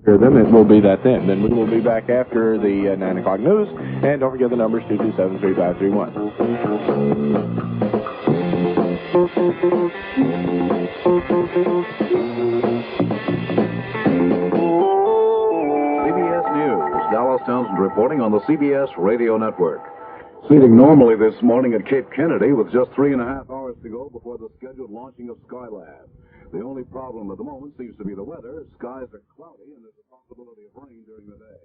Hear them, it will be that then. Then we will be back after the 9 o'clock news. And don't forget the numbers 227-3531. CBS News, Dallas Townsend reporting on the CBS Radio Network. Seating normally this morning at Cape Kennedy with just 3.5 hours to go before the scheduled launching of Skylab. The only problem at the moment seems to be the weather. Skies are cloudy and there's a possibility of rain during the day.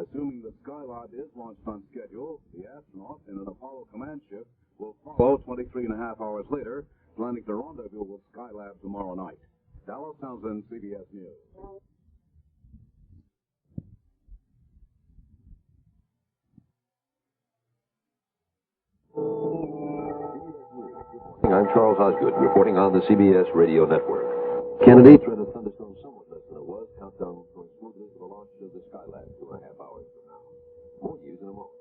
Assuming that Skylab is launched on schedule, the astronauts in an Apollo command ship will follow 23.5 hours later, planning to rendezvous with Skylab tomorrow night. Dallas Townsend, CBS News. I'm Charles Osgood, reporting on the CBS Radio Network. Kennedy, threat of thunderstorm somewhat less than it was. Countdown going smoothly to the launch of the Skylab 2.5 hours from now. More news in a moment.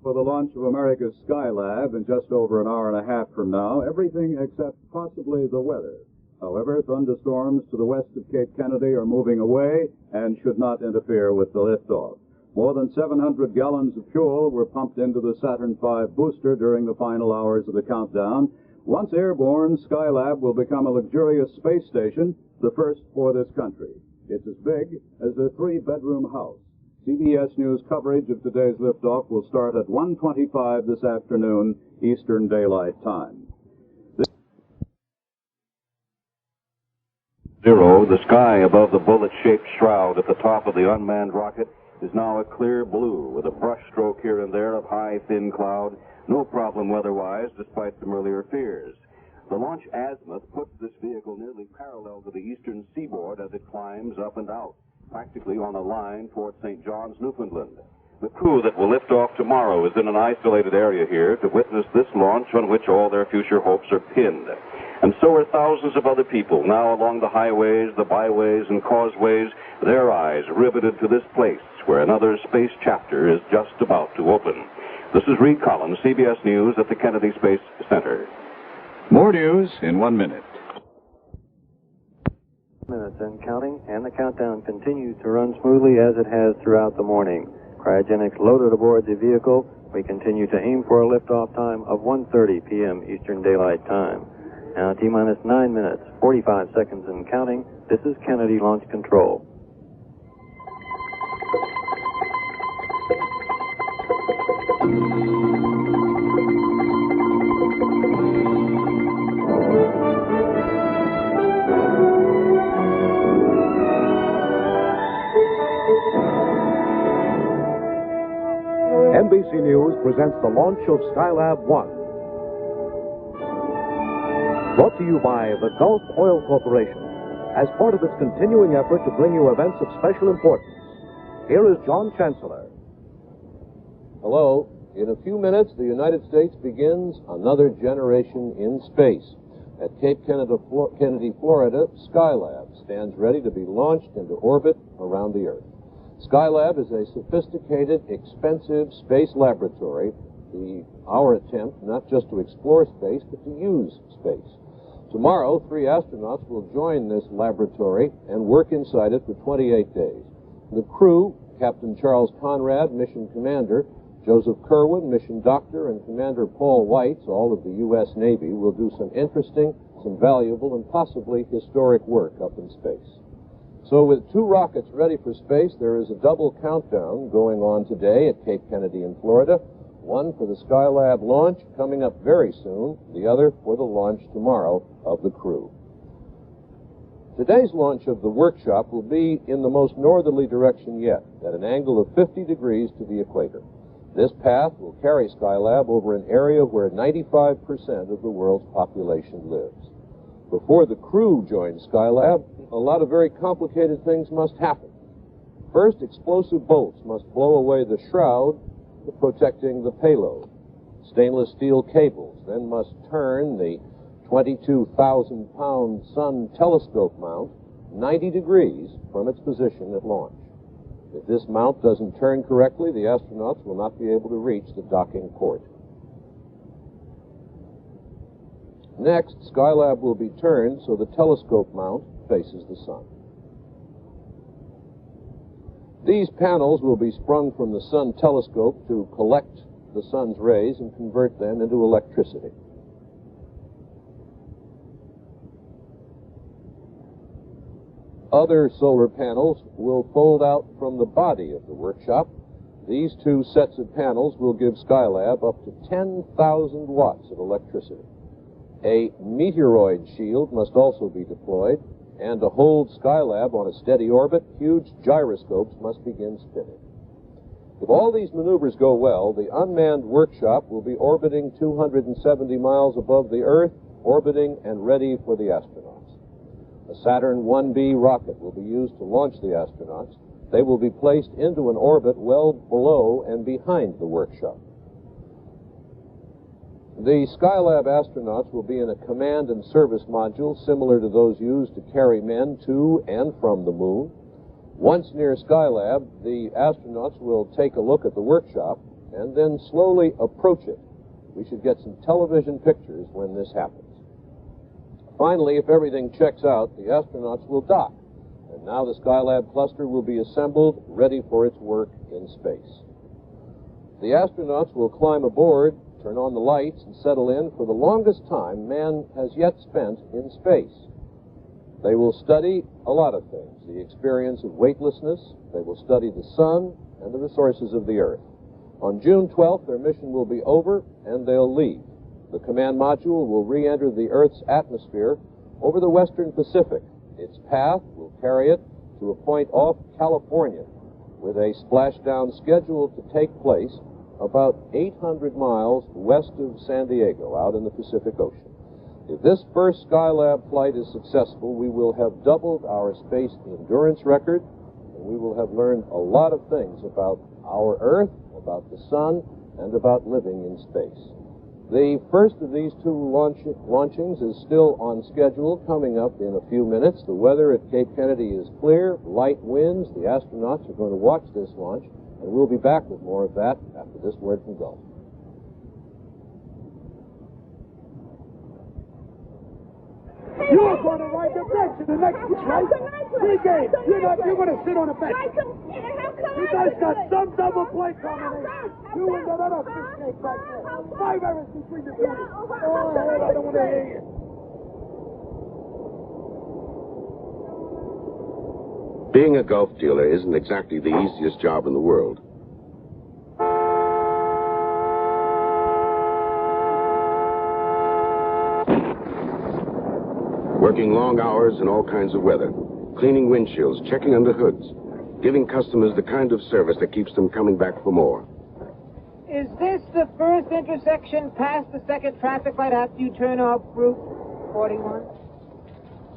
For the launch of America's Skylab in just over an hour and a half from now, everything except possibly the weather. However, thunderstorms to the west of Cape Kennedy are moving away and should not interfere with the liftoff. More than 700 gallons of fuel were pumped into the Saturn V booster during the final hours of the countdown. Once airborne, Skylab will become a luxurious space station, the first for this country. It's as big as a 3-bedroom house. CBS News coverage of today's liftoff will start at 1:25 this afternoon, Eastern Daylight Time. Zero, the sky above the bullet-shaped shroud at the top of the unmanned rocket is now a clear blue with a brush stroke here and there of high, thin cloud. No problem weather-wise, despite some earlier fears. The launch azimuth puts this vehicle nearly parallel to the eastern seaboard as it climbs up and out, practically on a line toward St. John's, Newfoundland. The crew that will lift off tomorrow is in an isolated area here to witness this launch on which all their future hopes are pinned. And so are thousands of other people now along the highways, the byways, and causeways, their eyes riveted to this place where another space chapter is just about to open. This is Reed Collins, CBS News at the Kennedy Space Center. More news in 1 minute. Minutes and counting, and the countdown continues to run smoothly as it has throughout the morning. Cryogenics loaded aboard the vehicle. We continue to aim for a liftoff time of 1:30 p.m. Eastern Daylight Time. Now T-minus 9 minutes, 45 seconds and counting. This is Kennedy Launch Control. NBC News presents the launch of Skylab 1. Brought to you by the Gulf Oil Corporation as part of its continuing effort to bring you events of special importance. Here is John Chancellor. Hello. In a few minutes, the United States begins another generation in space. At Cape Kennedy, Florida, Skylab stands ready to be launched into orbit around the Earth. Skylab is a sophisticated, expensive space laboratory. Our attempt not just to explore space, but to use space. Tomorrow, 3 astronauts will join this laboratory and work inside it for 28 days. The crew, Captain Charles Conrad, Mission Commander, Joseph Kerwin, Mission Doctor, and Commander Paul Weitz, all of the U.S. Navy, will do some interesting, some valuable, and possibly historic work up in space. So with 2 rockets ready for space, there is a double countdown going on today at Cape Kennedy in Florida. One for the Skylab launch coming up very soon, the other for the launch tomorrow of the crew. Today's launch of the workshop will be in the most northerly direction yet, at an angle of 50 degrees to the equator. This path will carry Skylab over an area where 95% of the world's population lives. Before the crew joins Skylab, a lot of very complicated things must happen. First, explosive bolts must blow away the shroud protecting the payload. Stainless steel cables then must turn the 22,000-pound Sun telescope mount 90 degrees from its position at launch. If this mount doesn't turn correctly, the astronauts will not be able to reach the docking port. Next, Skylab will be turned so the telescope mount faces the sun. These panels will be sprung from the sun telescope to collect the sun's rays and convert them into electricity. Other solar panels will fold out from the body of the workshop. These two sets of panels will give Skylab up to 10,000 watts of electricity. A meteoroid shield must also be deployed, and to hold Skylab on a steady orbit, huge gyroscopes must begin spinning. If all these maneuvers go well, the unmanned workshop will be orbiting 270 miles above the Earth, orbiting and ready for the astronauts. A Saturn 1B rocket will be used to launch the astronauts. They will be placed into an orbit well below and behind the workshop. The Skylab astronauts will be in a command and service module similar to those used to carry men to and from the moon. Once near Skylab, the astronauts will take a look at the workshop and then slowly approach it. We should get some television pictures when this happens. Finally, if everything checks out, the astronauts will dock, and now the Skylab cluster will be assembled, ready for its work in space. The astronauts will climb aboard, turn on the lights, and settle in for the longest time man has yet spent in space. They will study a lot of things, the experience of weightlessness, they will study the sun, and the resources of the Earth. On June 12th, their mission will be over, and they'll leave. The command module will re-enter the Earth's atmosphere over the western Pacific. Its path will carry it to a point off California, with a splashdown scheduled to take place about 800 miles west of San Diego, out in the Pacific Ocean. If this first Skylab flight is successful, we will have doubled our space endurance record, and we will have learned a lot of things about our Earth, about the sun, and about living in space. The first of these two launchings is still on schedule, coming up in a few minutes. The weather at Cape Kennedy is clear, light winds. The astronauts are going to watch this launch, and we'll be back with more of that after this word from Gulf. You are going to ride the bench in the next right? Free game. You're going to sit on the bench. You guys got some double play coming in. You win that other fish cake back there. 5 errors between the two. Oh, I don't want to hear you. Being a golf dealer isn't exactly the easiest job in the world. Working long hours in all kinds of weather, cleaning windshields, checking under hoods, giving customers the kind of service that keeps them coming back for more. Is this the first intersection past the second traffic light after you turn off Route 41?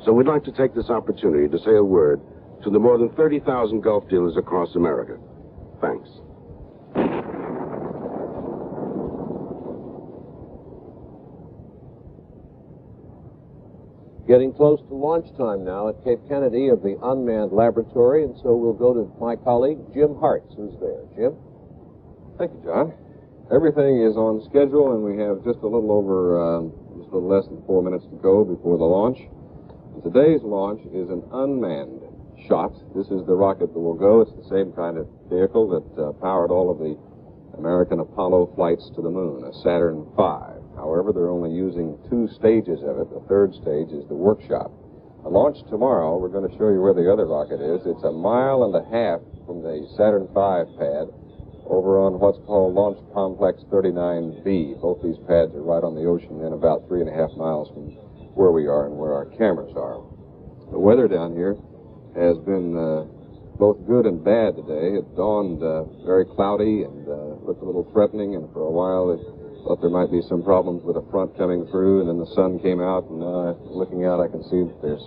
So we'd like to take this opportunity to say a word to the more than 30,000 golf dealers across America. Thanks. Getting close to launch time now at Cape Kennedy of the unmanned laboratory, and so we'll go to my colleague, Jim Hartz, who's there. Jim? Thank you, John. Everything is on schedule, and we have just a little less than 4 minutes to go before the launch. And today's launch is an unmanned shot. This is the rocket that will go. It's the same kind of vehicle that powered all of the American Apollo flights to the moon, a Saturn V. However, they're only using 2 stages of it. The third stage is the workshop. The launch tomorrow, we're going to show you where the other rocket is. It's 1.5 miles from the Saturn V pad over on what's called Launch Complex 39B. Both these pads are right on the ocean and about 3.5 miles from where we are and where our cameras are. The weather down here has been both good and bad today. It dawned very cloudy and looked a little threatening, and for a while it thought there might be some problems with a front coming through, and then the sun came out, and looking out I can see that there's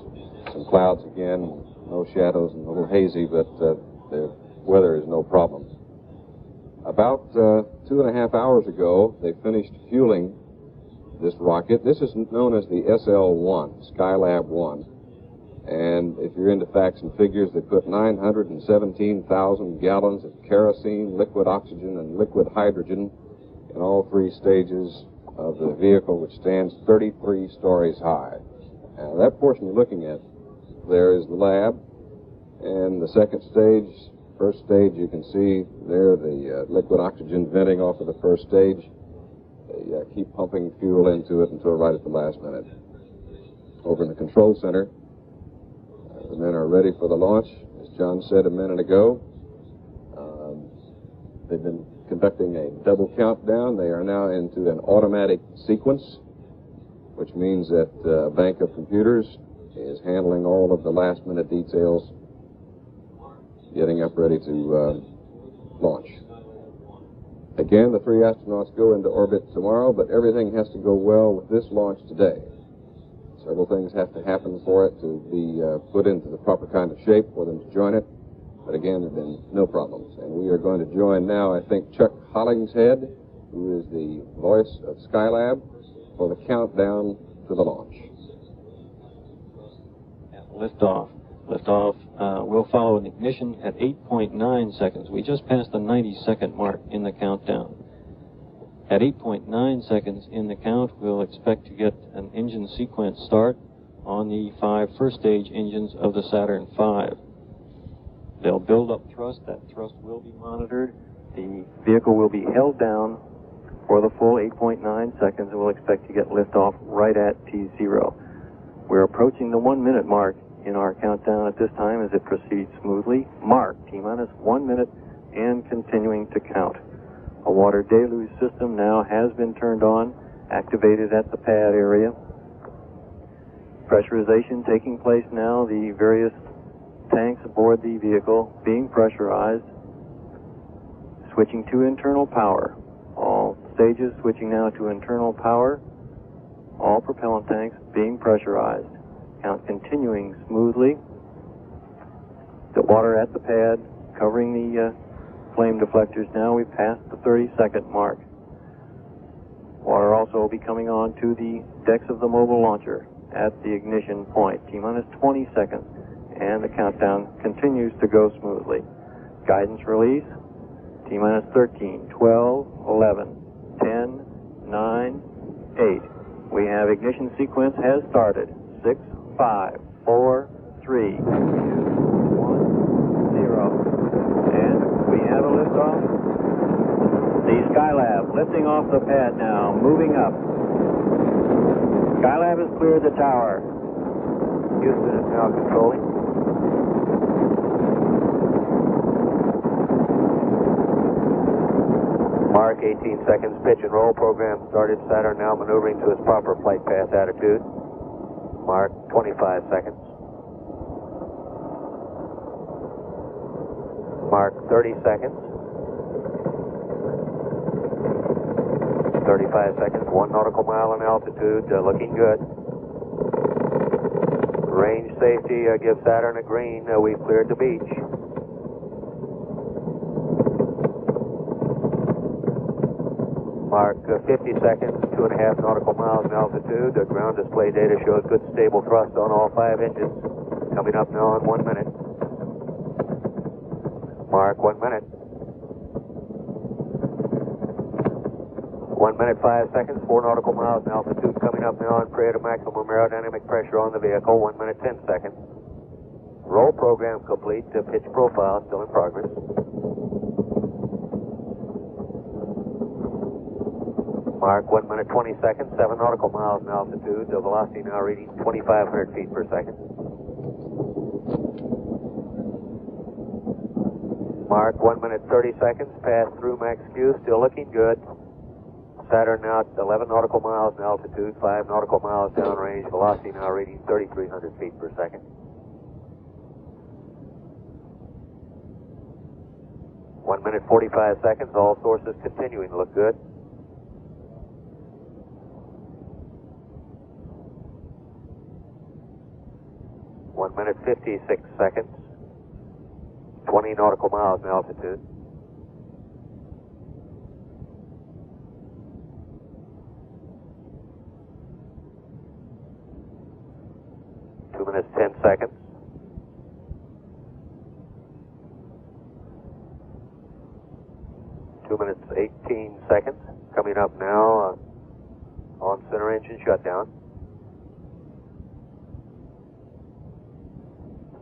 some clouds again, no shadows and a little hazy, but the weather is no problem. About 2.5 hours ago, they finished fueling this rocket. This is known as the SL-1, Skylab 1. And if you're into facts and figures, they put 917,000 gallons of kerosene, liquid oxygen, and liquid hydrogen in all 3 stages of the vehicle, which stands 33 stories high. Now, that portion you're looking at there is the lab, and the second stage, first stage, you can see there the liquid oxygen venting off of the first stage. They keep pumping fuel into it until right at the last minute. Over in the control center, the men are ready for the launch. As John said a minute ago, they've been conducting a double countdown. They are now into an automatic sequence, which means that a bank of computers is handling all of the last-minute details, getting up ready to launch. Again, the 3 astronauts go into orbit tomorrow, but everything has to go well with this launch today. Several things have to happen for it to be put into the proper kind of shape for them to join it. But again, there have been no problems. And we are going to join now, I think, Chuck Hollingshead, who is the voice of Skylab, for the countdown to the launch. Liftoff. Liftoff will follow an ignition at 8.9 seconds. We just passed the 90-second mark in the countdown. At 8.9 seconds in the count, we'll expect to get an engine sequence start on the 5 first-stage engines of the Saturn V. They'll build up thrust. That thrust will be monitored. The vehicle will be held down for the full 8.9 seconds, and we'll expect to get liftoff right at T0. We're approaching the 1-minute mark in our countdown at this time as it proceeds smoothly. Mark, T-minus 1 minute, and continuing to count. A water deluge system now has been turned on, activated at the pad area. Pressurization taking place now, the various tanks aboard the vehicle being pressurized. Switching to internal power. All stages switching now to internal power. All propellant tanks being pressurized. Count continuing smoothly. The water at the pad covering the flame deflectors now. We've passed the 30-second mark. Water also will be coming on to the decks of the mobile launcher at the ignition point. T-minus 20 seconds, and the countdown continues to go smoothly. Guidance release. T-minus 13, 12, 11, 10, 9, 8. We have ignition sequence has started. 6, 5, 4, 3, 2, 1, 0. And we have a liftoff. The Skylab lifting off the pad now, moving up. Skylab has cleared the tower. Houston is now controlling. Mark, 18 seconds, pitch and roll program started. Saturn now maneuvering to its proper flight path attitude. Mark, 25 seconds. Mark, 30 seconds. 35 seconds, 1 nautical mile in altitude, looking good. Range safety gives Saturn a green. We've cleared the beach. Mark, 50 seconds, 2.5 nautical miles in altitude. The ground display data shows good stable thrust on all 5 engines. Coming up now in 1 minute. Mark, 1 minute. 1 minute, 5 seconds, 4 nautical miles in altitude. Coming up now and prior to maximum aerodynamic pressure on the vehicle. 1 minute, 10 seconds. Roll program complete. Pitch profile still in progress. Mark, 1 minute, 20 seconds, 7 nautical miles in altitude. The velocity now reading 2,500 feet per second. Mark, 1 minute, 30 seconds, pass through max Q, still looking good. Saturn now at 11 nautical miles in altitude, 5 nautical miles downrange, velocity now reading 3,300 feet per second. One minute, 45 seconds, all sources continuing to look good. One minute, 56 seconds, 20 nautical miles in altitude. Two minutes, 10 seconds. Two minutes, 18 seconds. Coming up now, On center engine shutdown.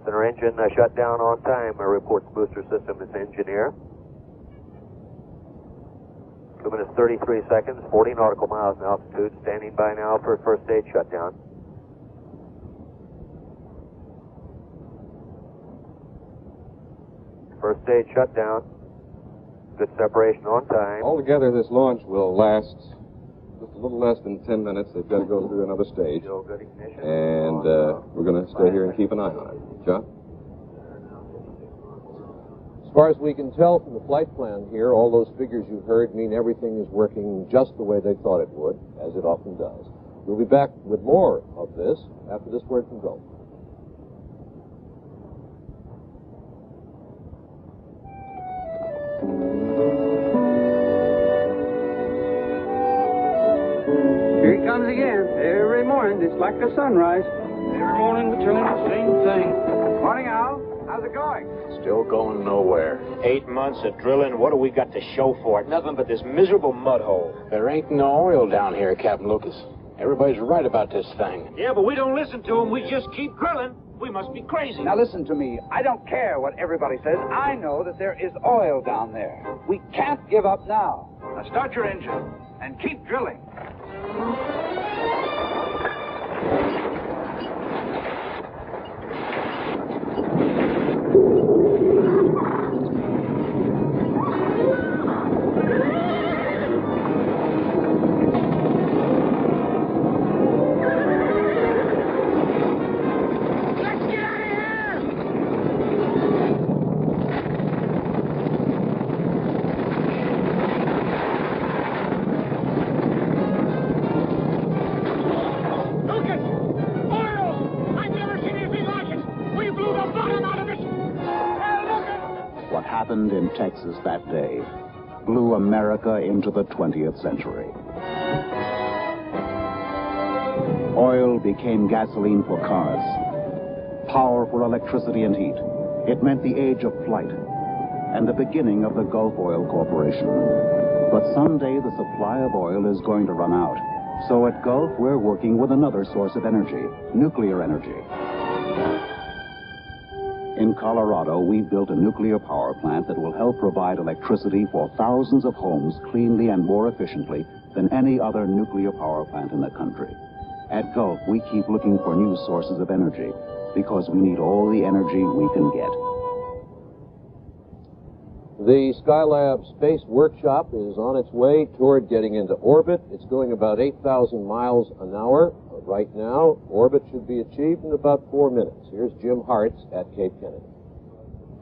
Center engine shut down on time, reports booster system as engineer. 2 minutes 33 seconds, 40 nautical miles in altitude. Standing by now for first stage shutdown. First stage shutdown. Good separation on time. Altogether, this launch will last just a little less than 10 minutes. They've got to go through another stage. And we're going to stay here and keep an eye on it. John? As far as we can tell from the flight plan here, all those figures you heard mean everything is working just the way they thought it would, as it often does. We'll be back with more of this after this word from Go. Here he comes again. Every morning, it's like a sunrise. Every morning, we're telling the same thing. Morning, Al. How's it going? Still going nowhere. 8 months of drilling. What do we got to show for it? Nothing but this miserable mud hole. There ain't no oil down here, Captain Lucas. Everybody's right about this thing. Yeah, but we don't listen to them. We just keep drilling. We must be crazy. Now listen to me. I don't care what everybody says. I know that there is oil down there. We can't give up now. Now start your engine and keep drilling. In Texas that day blew America into the 20th century. Oil became gasoline for cars, power for electricity and heat. It meant the age of flight and the beginning of the Gulf Oil Corporation. But someday the supply of oil is going to run out. So at Gulf, we're working with another source of energy, nuclear energy. In Colorado, we've built a nuclear power plant that will help provide electricity for thousands of homes cleanly and more efficiently than any other nuclear power plant in the country. At Gulf, we keep looking for new sources of energy because we need all the energy we can get. The Skylab Space Workshop is on its way toward getting into orbit. It's going about 8,000 miles an hour. Right now, orbit should be achieved in about 4 minutes. Here's Jim Hartz at Cape Kennedy.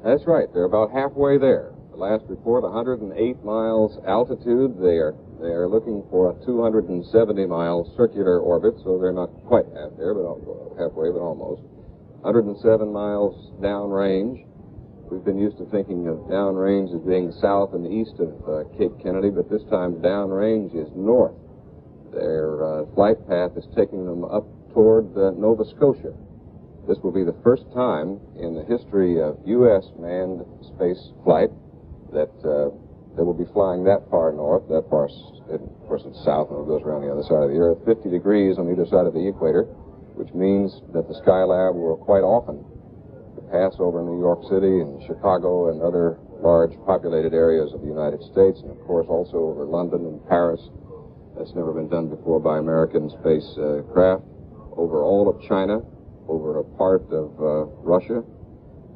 That's right. They're about halfway there. The last report, 108 miles altitude. They are looking for a 270-mile circular orbit, so they're not quite half there, but halfway, but almost. 107 miles downrange. We've been used to thinking of downrange as being south and east of Cape Kennedy, but this time downrange is north. Their flight path is taking them up toward Nova Scotia. This will be the first time in the history of U.S. manned space flight that they will be flying that far north. That far, of course, it's south, and it goes around the other side of the Earth. 50 degrees on either side of the equator, which means that the Skylab will quite often pass over New York City and Chicago and other large populated areas of the United States, and of course also over London and Paris. That's never been done before by American spacecraft. Over all of China, over a part of Russia,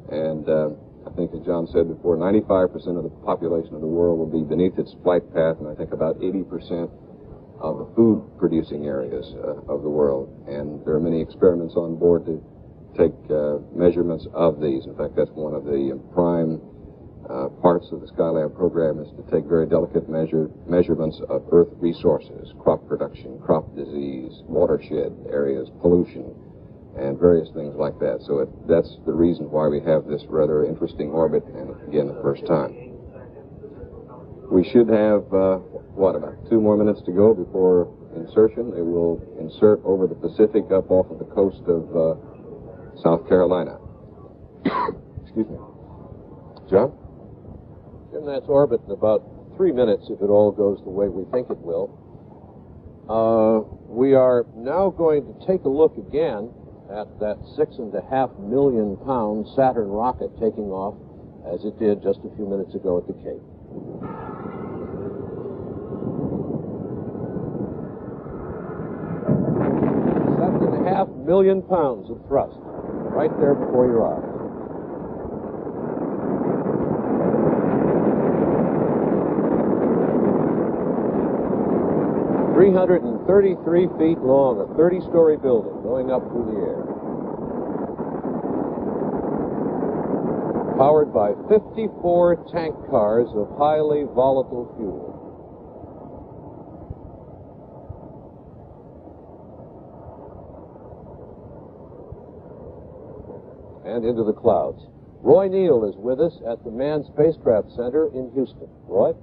and I think, as John said before, 95% of the population of the world will be beneath its flight path, and I think about 80% of the food-producing areas of the world. And there are many experiments on board to take measurements of these. In fact, that's one of the prime parts of the Skylab program, is to take very delicate measurements of Earth resources, crop production, crop disease, watershed areas, pollution, and various things like that. So that's the reason why we have this rather interesting orbit, and again, the first time. We should have, about 2 more minutes to go before insertion. It will insert over the Pacific up off of the coast of South Carolina. Excuse me. John? Jim, that's orbit in about 3 minutes if it all goes the way we think it will. We are now going to take a look again at that 6.5 million pound Saturn rocket taking off as it did just a few minutes ago at the Cape. 7.5 million pounds of thrust right there before your eyes. ...333 feet long, a 30-story building going up through the air. Powered by 54 tank cars of highly volatile fuel. And into the clouds. Roy Neal is with us at the Manned Spacecraft Center in Houston. Roy?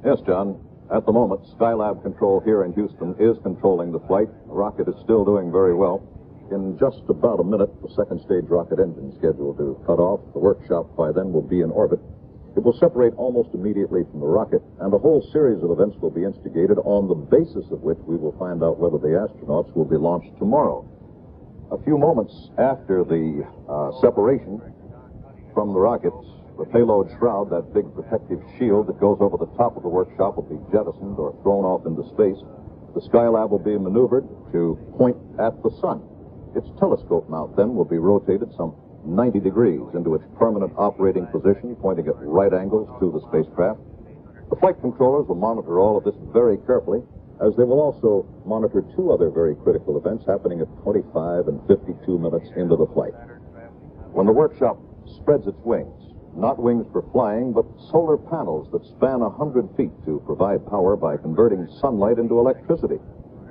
Yes, John. At the moment, Skylab control here in Houston is controlling the flight. The rocket is still doing very well. In just about a minute, the second stage rocket engine is scheduled to cut off. The workshop by then will be in orbit. It will separate almost immediately from the rocket, and a whole series of events will be instigated on the basis of which we will find out whether the astronauts will be launched tomorrow. A few moments after the separation from the rocket, the payload shroud, that big protective shield that goes over the top of the workshop, will be jettisoned or thrown off into space. The Skylab will be maneuvered to point at the sun. Its telescope mount then will be rotated some 90 degrees into its permanent operating position, pointing at right angles to the spacecraft. The flight controllers will monitor all of this very carefully, as they will also monitor two other very critical events happening at 25 and 52 minutes into the flight. When the workshop spreads its wings, not wings for flying, but solar panels that span 100 feet to provide power by converting sunlight into electricity.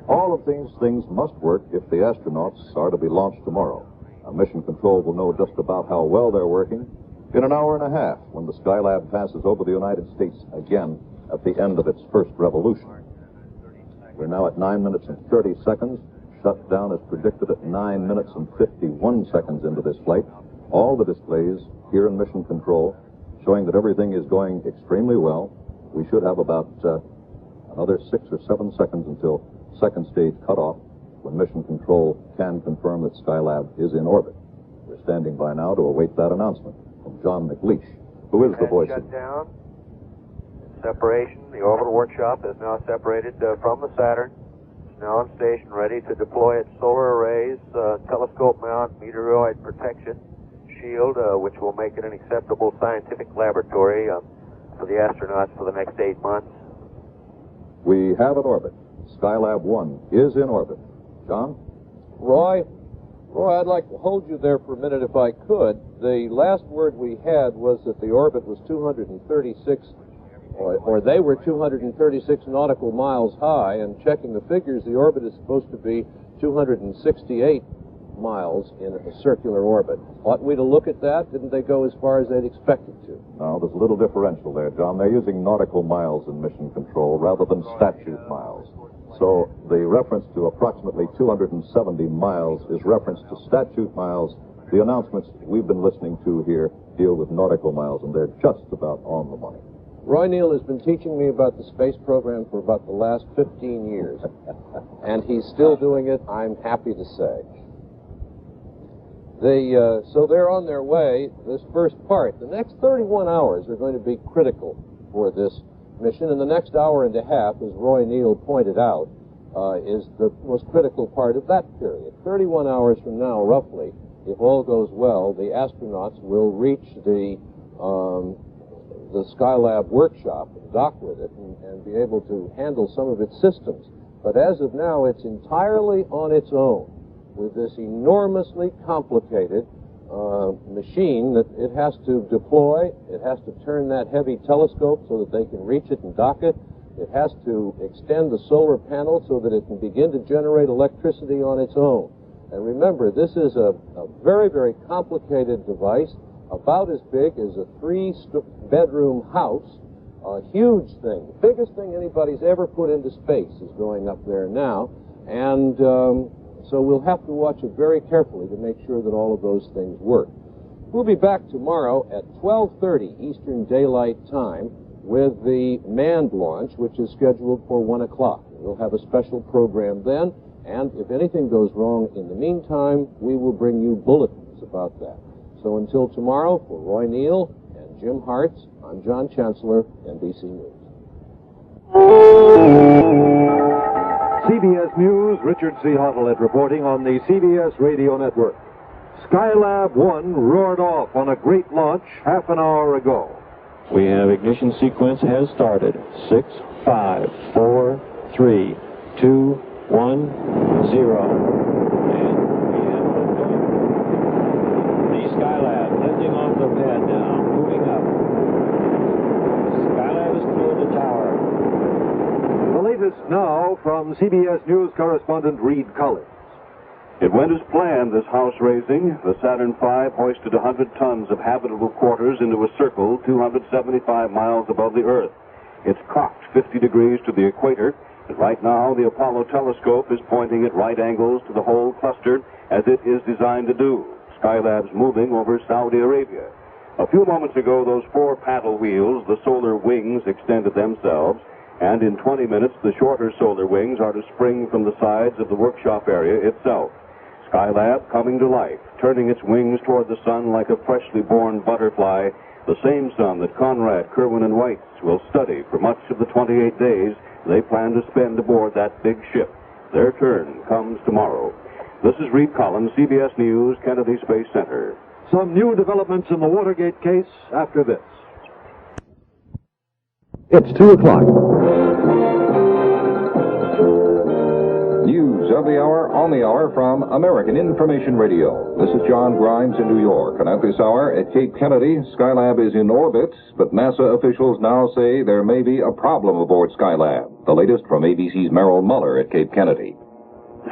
All of these things must work if the astronauts are to be launched tomorrow. Mission Control will know just about how well they're working in an hour and a half when the Skylab passes over the United States again at the end of its first revolution. We're now at 9 minutes and 30 seconds. Shutdown is predicted at 9 minutes and 51 seconds into this flight. All the displays here in Mission Control showing that everything is going extremely well. We should have about another 6 or 7 seconds until second stage cutoff, when Mission Control can confirm that Skylab is in orbit. We're standing by now to await that announcement from John McLeish, who is the voice of... Shutdown. Separation. The orbital workshop is now separated from the Saturn. It's now on station, ready to deploy its solar arrays, telescope mount, meteoroid protection shield, which will make it an acceptable scientific laboratory for the astronauts for the next 8 months. We have an orbit. Skylab 1 is in orbit. John? Roy, I'd like to hold you there for a minute if I could. The last word we had was that the orbit was 236, or they were 236 nautical miles high, and checking the figures, the orbit is supposed to be 268 miles in a circular orbit. Ought we to look at that? Didn't they go as far as they'd expected to? No, there's a little differential there, John. They're using nautical miles in Mission Control rather than statute miles. So the reference to approximately 270 miles is reference to statute miles. The announcements we've been listening to here deal with nautical miles, and they're just about on the money. Roy Neal has been teaching me about the space program for about the last 15 years, and he's still doing it, I'm happy to say. So they're on their way, this first part. The next 31 hours are going to be critical for this mission, and the next hour and a half, as Roy Neal pointed out, is the most critical part of that period. 31 hours from now, roughly, if all goes well, the astronauts will reach the Skylab workshop, dock with it, and be able to handle some of its systems. But as of now, it's entirely on its own, with this enormously complicated machine that it has to deploy. It has to turn that heavy telescope so that they can reach it and dock it. It has to extend the solar panel so that it can begin to generate electricity on its own. And remember, this is a very, very complicated device, about as big as a 3-bedroom house, a huge thing. The biggest thing anybody's ever put into space is going up there now, and so we'll have to watch it very carefully to make sure that all of those things work. We'll be back tomorrow at 12:30 Eastern Daylight Time with the manned launch, which is scheduled for 1 o'clock. We'll have a special program then, and if anything goes wrong in the meantime, we will bring you bulletins about that. So until tomorrow, for Roy Neal and Jim Hartz, I'm John Chancellor, NBC News. CBS News, Richard C. Hottelet reporting on the CBS Radio Network. Skylab 1 roared off on a great launch half an hour ago. We have ignition sequence has started. 6, 5, 4, 3, 2, 1, 0. And we have liftoff. The Skylab lifting off the pad now, moving up. Skylab has cleared the tower. The latest now from CBS News correspondent Reed Collins. It went as planned, this house raising. The Saturn V hoisted 100 tons of habitable quarters into a circle 275 miles above the Earth. It's cocked 50 degrees to the equator, and right now the Apollo telescope is pointing at right angles to the whole cluster, as it is designed to do. Skylab's moving over Saudi Arabia. A few moments ago, those 4 paddle wheels, the solar wings, extended themselves, and in 20 minutes, the shorter solar wings are to spring from the sides of the workshop area itself. Skylab coming to life, turning its wings toward the sun like a freshly born butterfly, the same sun that Conrad, Kerwin, and Weitz will study for much of the 28 days they plan to spend aboard that big ship. Their turn comes tomorrow. This is Reed Collins, CBS News, Kennedy Space Center. Some new developments in the Watergate case after this. It's 2 o'clock. News of the hour, on the hour from American Information Radio. This is John Grimes in New York, and at this hour at Cape Kennedy, Skylab is in orbit, but NASA officials now say there may be a problem aboard Skylab. The latest from ABC's Merrill Muller at Cape Kennedy.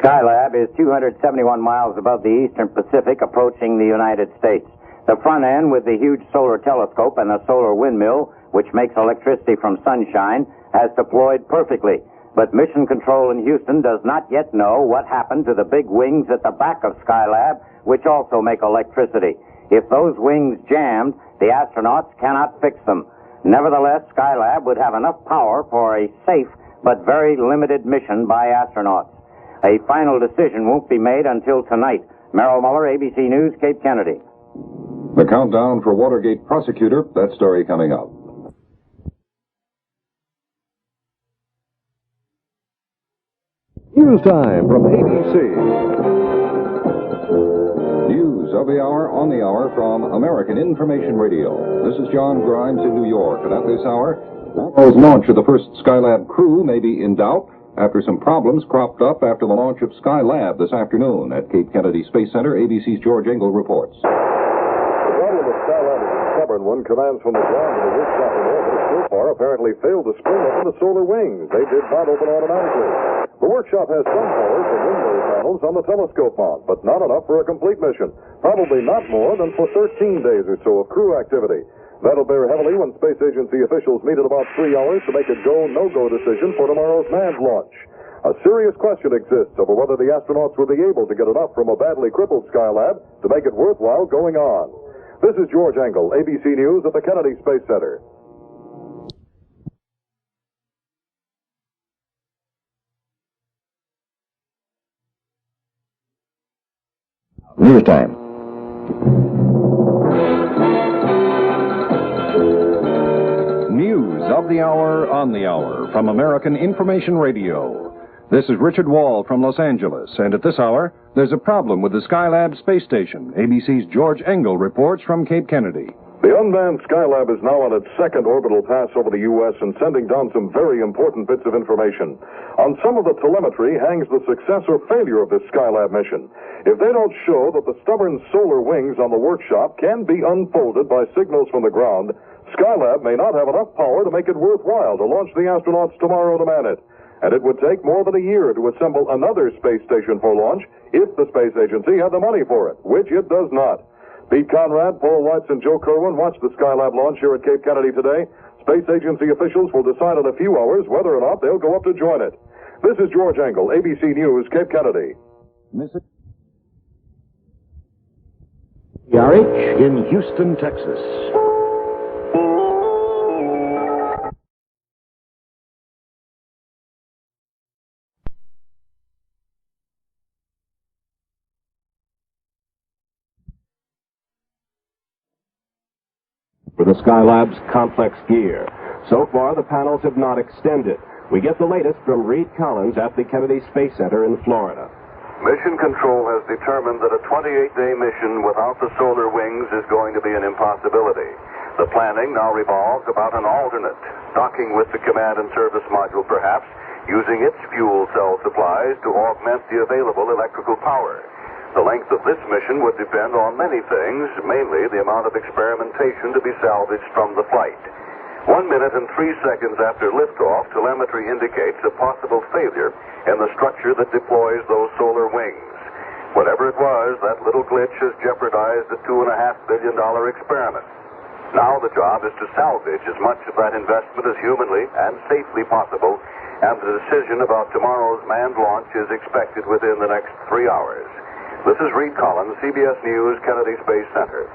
Skylab is 271 miles above the eastern Pacific, approaching the United States. The front end, with the huge solar telescope and the solar windmill, which makes electricity from sunshine, has deployed perfectly. But Mission Control in Houston does not yet know what happened to the big wings at the back of Skylab, which also make electricity. If those wings jammed, the astronauts cannot fix them. Nevertheless, Skylab would have enough power for a safe but very limited mission by astronauts. A final decision won't be made until tonight. Merrill Muller, ABC News, Cape Kennedy. The countdown for Watergate prosecutor, that story coming up. News time from ABC. News of the hour, on the hour from American Information Radio. This is John Grimes in New York, and at this hour, NASA's launch of the first Skylab crew may be in doubt after some problems cropped up after the launch of Skylab this afternoon. At Cape Kennedy Space Center, ABC's George Engel reports. The problem with Skylab is a stubborn one. Commands from the ground to the workshop in orbit so far apparently failed to spring up the solar wings. They did not open automatically. The workshop has some power for window panels on the telescope mount, but not enough for a complete mission. Probably not more than for 13 days or so of crew activity. That'll bear heavily when space agency officials meet in about 3 hours to make a go, no-go decision for tomorrow's manned launch. A serious question exists over whether the astronauts will be able to get enough from a badly crippled Skylab to make it worthwhile going on. This is George Engel, ABC News at the Kennedy Space Center. News time. News of the hour, on the hour, from American Information Radio. This is Richard Wall from Los Angeles, and at this hour, there's a problem with the Skylab space station. ABC's George Engel reports from Cape Kennedy. The unmanned Skylab is now on its second orbital pass over the U.S. and sending down some very important bits of information. On some of the telemetry hangs the success or failure of this Skylab mission. If they don't show that the stubborn solar wings on the workshop can be unfolded by signals from the ground, Skylab may not have enough power to make it worthwhile to launch the astronauts tomorrow to man it. And it would take more than a year to assemble another space station for launch if the space agency had the money for it, which it does not. Pete Conrad, Paul Weitz, and Joe Kerwin watched the Skylab launch here at Cape Kennedy today. Space agency officials will decide in a few hours whether or not they'll go up to join it. This is George Engel, ABC News, Cape Kennedy. RH in Houston, Texas. for the Skylab's complex gear. So far, the panels have not extended. We get the latest from Reed Collins at the Kennedy Space Center in Florida. Mission Control has determined that a 28-day mission without the solar wings is going to be an impossibility. The planning now revolves about an alternate, docking with the command and service module perhaps, using its fuel cell supplies to augment the available electrical power. The length of this mission would depend on many things, mainly the amount of experimentation to be salvaged from the flight. 1 minute and 3 seconds after liftoff, telemetry indicates a possible failure in the structure that deploys those solar wings. Whatever it was, that little glitch has jeopardized a $2.5 billion experiment. Now the job is to salvage as much of that investment as humanly and safely possible, and the decision about tomorrow's manned launch is expected within the next 3 hours. This is Reed Collins, CBS News, Kennedy Space Center.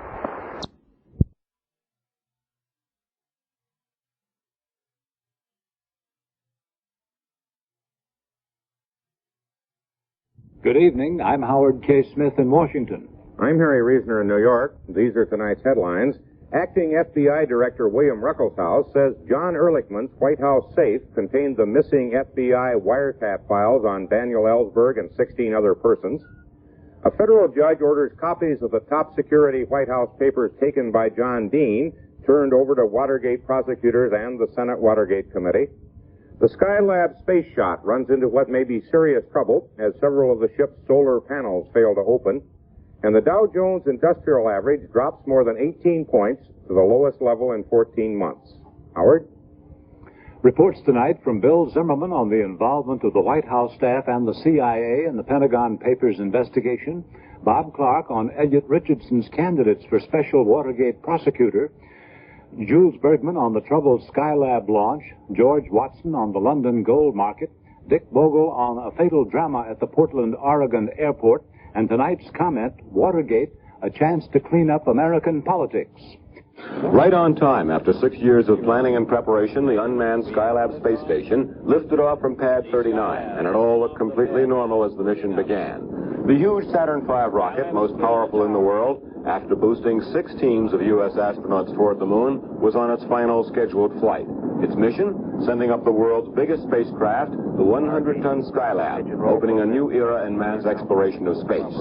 Good evening. I'm Howard K. Smith in Washington. I'm Harry Reasoner in New York. These are tonight's headlines. Acting FBI Director William Ruckelshaus says John Ehrlichman's White House safe contained the missing FBI wiretap files on Daniel Ellsberg and 16 other persons. A federal judge orders copies of the top security White House papers taken by John Dean turned over to Watergate prosecutors and the Senate Watergate Committee. The Skylab space shot runs into what may be serious trouble as several of the ship's solar panels fail to open. And the Dow Jones Industrial Average drops more than 18 points to the lowest level in 14 months. Howard? Reports tonight from Bill Zimmerman on the involvement of the White House staff and the CIA in the Pentagon Papers investigation. Bob Clark on Elliot Richardson's candidates for special Watergate prosecutor. Jules Bergman on the troubled Skylab launch, George Watson on the London gold market, Dick Bogle on a fatal drama at the Portland, Oregon airport, and tonight's comment, Watergate, a chance to clean up American politics. Right on time, after 6 years of planning and preparation, the unmanned Skylab space station lifted off from Pad 39, and it all looked completely normal as the mission began. The huge Saturn V rocket, most powerful in the world, after boosting 6 teams of U.S. astronauts toward the moon, was on its final scheduled flight. Its mission? Sending up the world's biggest spacecraft, the 100-ton Skylab, opening a new era in man's exploration of space.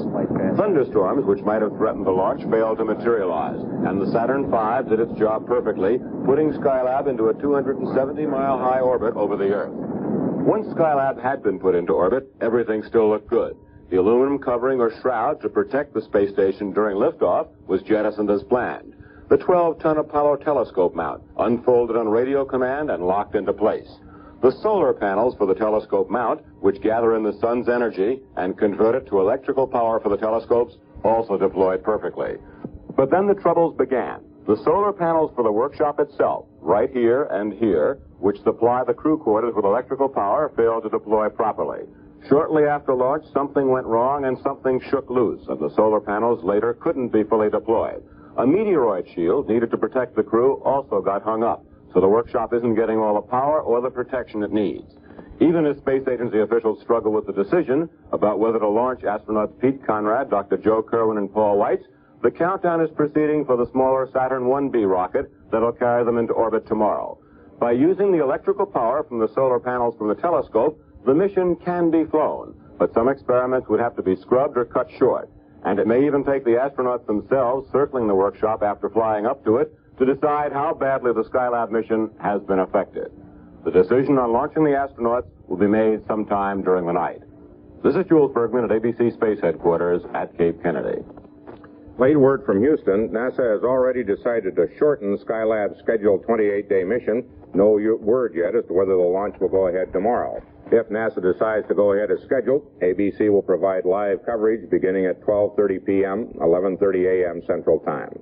Thunderstorms, which might have threatened the launch, failed to materialize, and the Saturn V did its job perfectly, putting Skylab into a 270-mile-high orbit over the Earth. Once Skylab had been put into orbit, everything still looked good. The aluminum covering or shroud to protect the space station during liftoff was jettisoned as planned. The 12-ton Apollo telescope mount unfolded on radio command and locked into place. The solar panels for the telescope mount, which gather in the sun's energy and convert it to electrical power for the telescopes, also deployed perfectly. But then the troubles began. The solar panels for the workshop itself, right here and here, which supply the crew quarters with electrical power, failed to deploy properly. Shortly after launch, something went wrong and something shook loose, and the solar panels later couldn't be fully deployed. A meteoroid shield needed to protect the crew also got hung up, so the workshop isn't getting all the power or the protection it needs. Even as space agency officials struggle with the decision about whether to launch astronauts Pete Conrad, Dr. Joe Kerwin, and Paul Weitz, the countdown is proceeding for the smaller Saturn 1B rocket that'll carry them into orbit tomorrow. By using the electrical power from the solar panels from the telescope, the mission can be flown, but some experiments would have to be scrubbed or cut short. And it may even take the astronauts themselves circling the workshop after flying up to it to decide how badly the Skylab mission has been affected. The decision on launching the astronauts will be made sometime during the night. This is Jules Bergman at ABC Space Headquarters at Cape Kennedy. Late word from Houston, NASA has already decided to shorten Skylab's scheduled 28-day mission. No word yet as to whether the launch will go ahead tomorrow. If NASA decides to go ahead as scheduled, ABC will provide live coverage beginning at 12:30 p.m., 11:30 a.m. Central Time.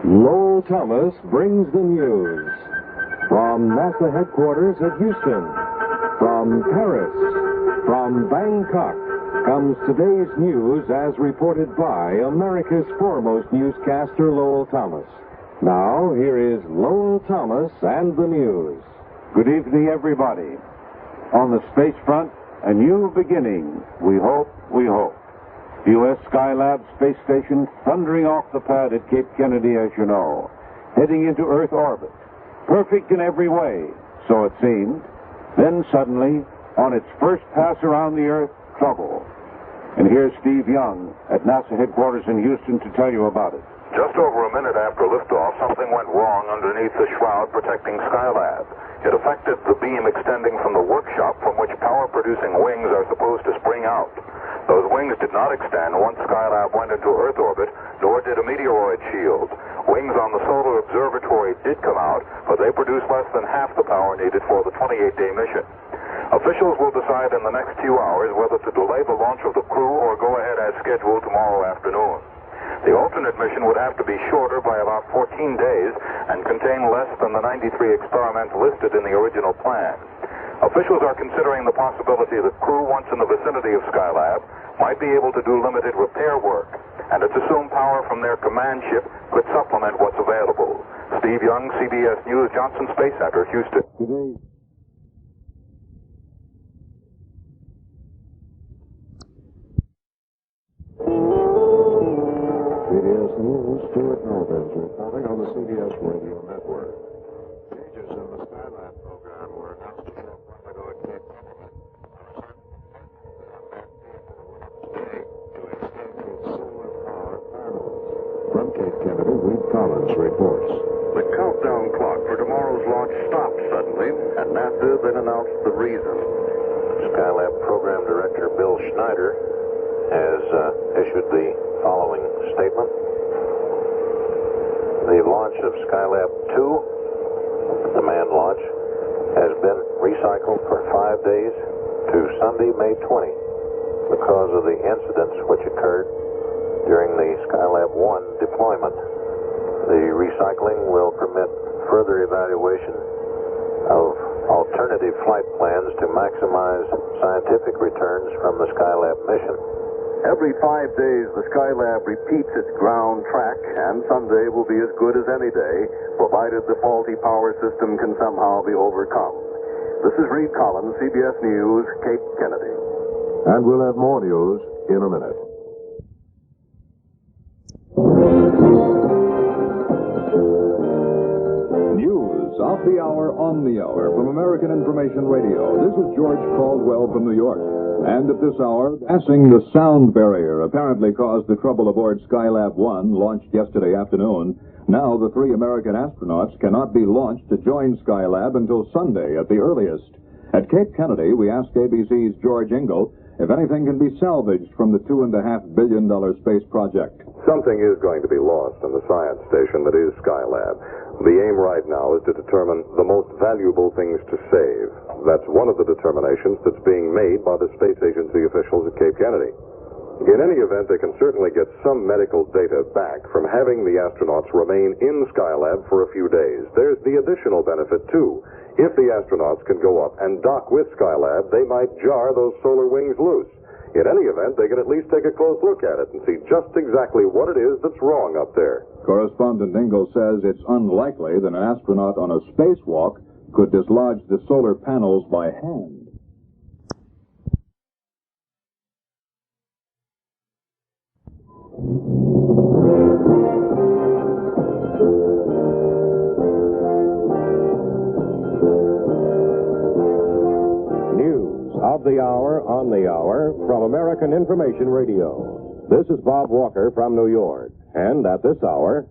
Lowell Thomas brings the news. From NASA headquarters at Houston, from Paris, from Bangkok, comes today's news as reported by America's foremost newscaster, Lowell Thomas. Now, here is Lowell Thomas and the news. Good evening, everybody. On the space front, a new beginning, we hope, we hope. U.S. Skylab space station thundering off the pad at Cape Kennedy, as you know, heading into Earth orbit. Perfect in every way, so it seemed. Then suddenly, on its first pass around the Earth, trouble. And here's Steve Young at NASA headquarters in Houston to tell you about it. Just over a minute after liftoff, something went wrong underneath the shroud protecting Skylab. It affected the beam extending from the workshop from which power-producing wings are supposed to spring out. Those wings did not extend once Skylab went into Earth orbit, nor did a meteoroid shield. Wings on the solar observatory did come out, but they produced less than half the power needed for the 28-day mission. Officials will decide in the next few hours whether to delay the launch of the crew or go ahead as scheduled tomorrow afternoon. The alternate mission would have to be shorter by about 14 days and contain less than the 93 experiments listed in the original plan. Officials are considering the possibility that crew once in the vicinity of Skylab might be able to do limited repair work, and it's assumed power from their command ship could supplement what's available. Steve Young, CBS News, Johnson Space Center, Houston. CBS News, Stuart Norvins reporting on the CBS Radio Network. Changes in the Skylab program were announced a short while ago at Cape Kennedy. To extend its solar power panels. From Cape Kennedy, Reed Collins reports. The countdown clock for tomorrow's launch stopped suddenly, and NASA then announced the reason. Skylab Program Director Bill Schneider has issued the following statement. The launch of Skylab 2, the manned launch, has been recycled for 5 days to Sunday, May 20, because of the incidents which occurred during the Skylab 1 deployment. The recycling will permit further evaluation of alternative flight plans to maximize scientific returns from the Skylab mission. Every 5 days, the Skylab repeats its ground track, and Sunday will be as good as any day, provided the faulty power system can somehow be overcome. This is Reed Collins, CBS News, Cape Kennedy. And we'll have more news in a minute. News off the hour, on the hour, from American Information Radio. This is George Caldwell from New York. And at this hour, passing the sound barrier apparently caused the trouble aboard Skylab 1, launched yesterday afternoon. Now the 3 American astronauts cannot be launched to join Skylab until Sunday at the earliest. At Cape Kennedy, we asked ABC's George Engel if anything can be salvaged from the $2.5 billion space project. Something is going to be lost in the science station that is Skylab. The aim right now is to determine the most valuable things to save. That's one of the determinations that's being made by the space agency officials at Cape Kennedy. In any event, they can certainly get some medical data back from having the astronauts remain in Skylab for a few days. There's the additional benefit, too. If the astronauts can go up and dock with Skylab, they might jar those solar wings loose. In any event, they can at least take a close look at it and see just exactly what it is that's wrong up there. Correspondent Engel says it's unlikely that an astronaut on a spacewalk could dislodge the solar panels by hand. News of the hour, on the hour, from American Information Radio. This is Bob Walker from New York. And at this hour,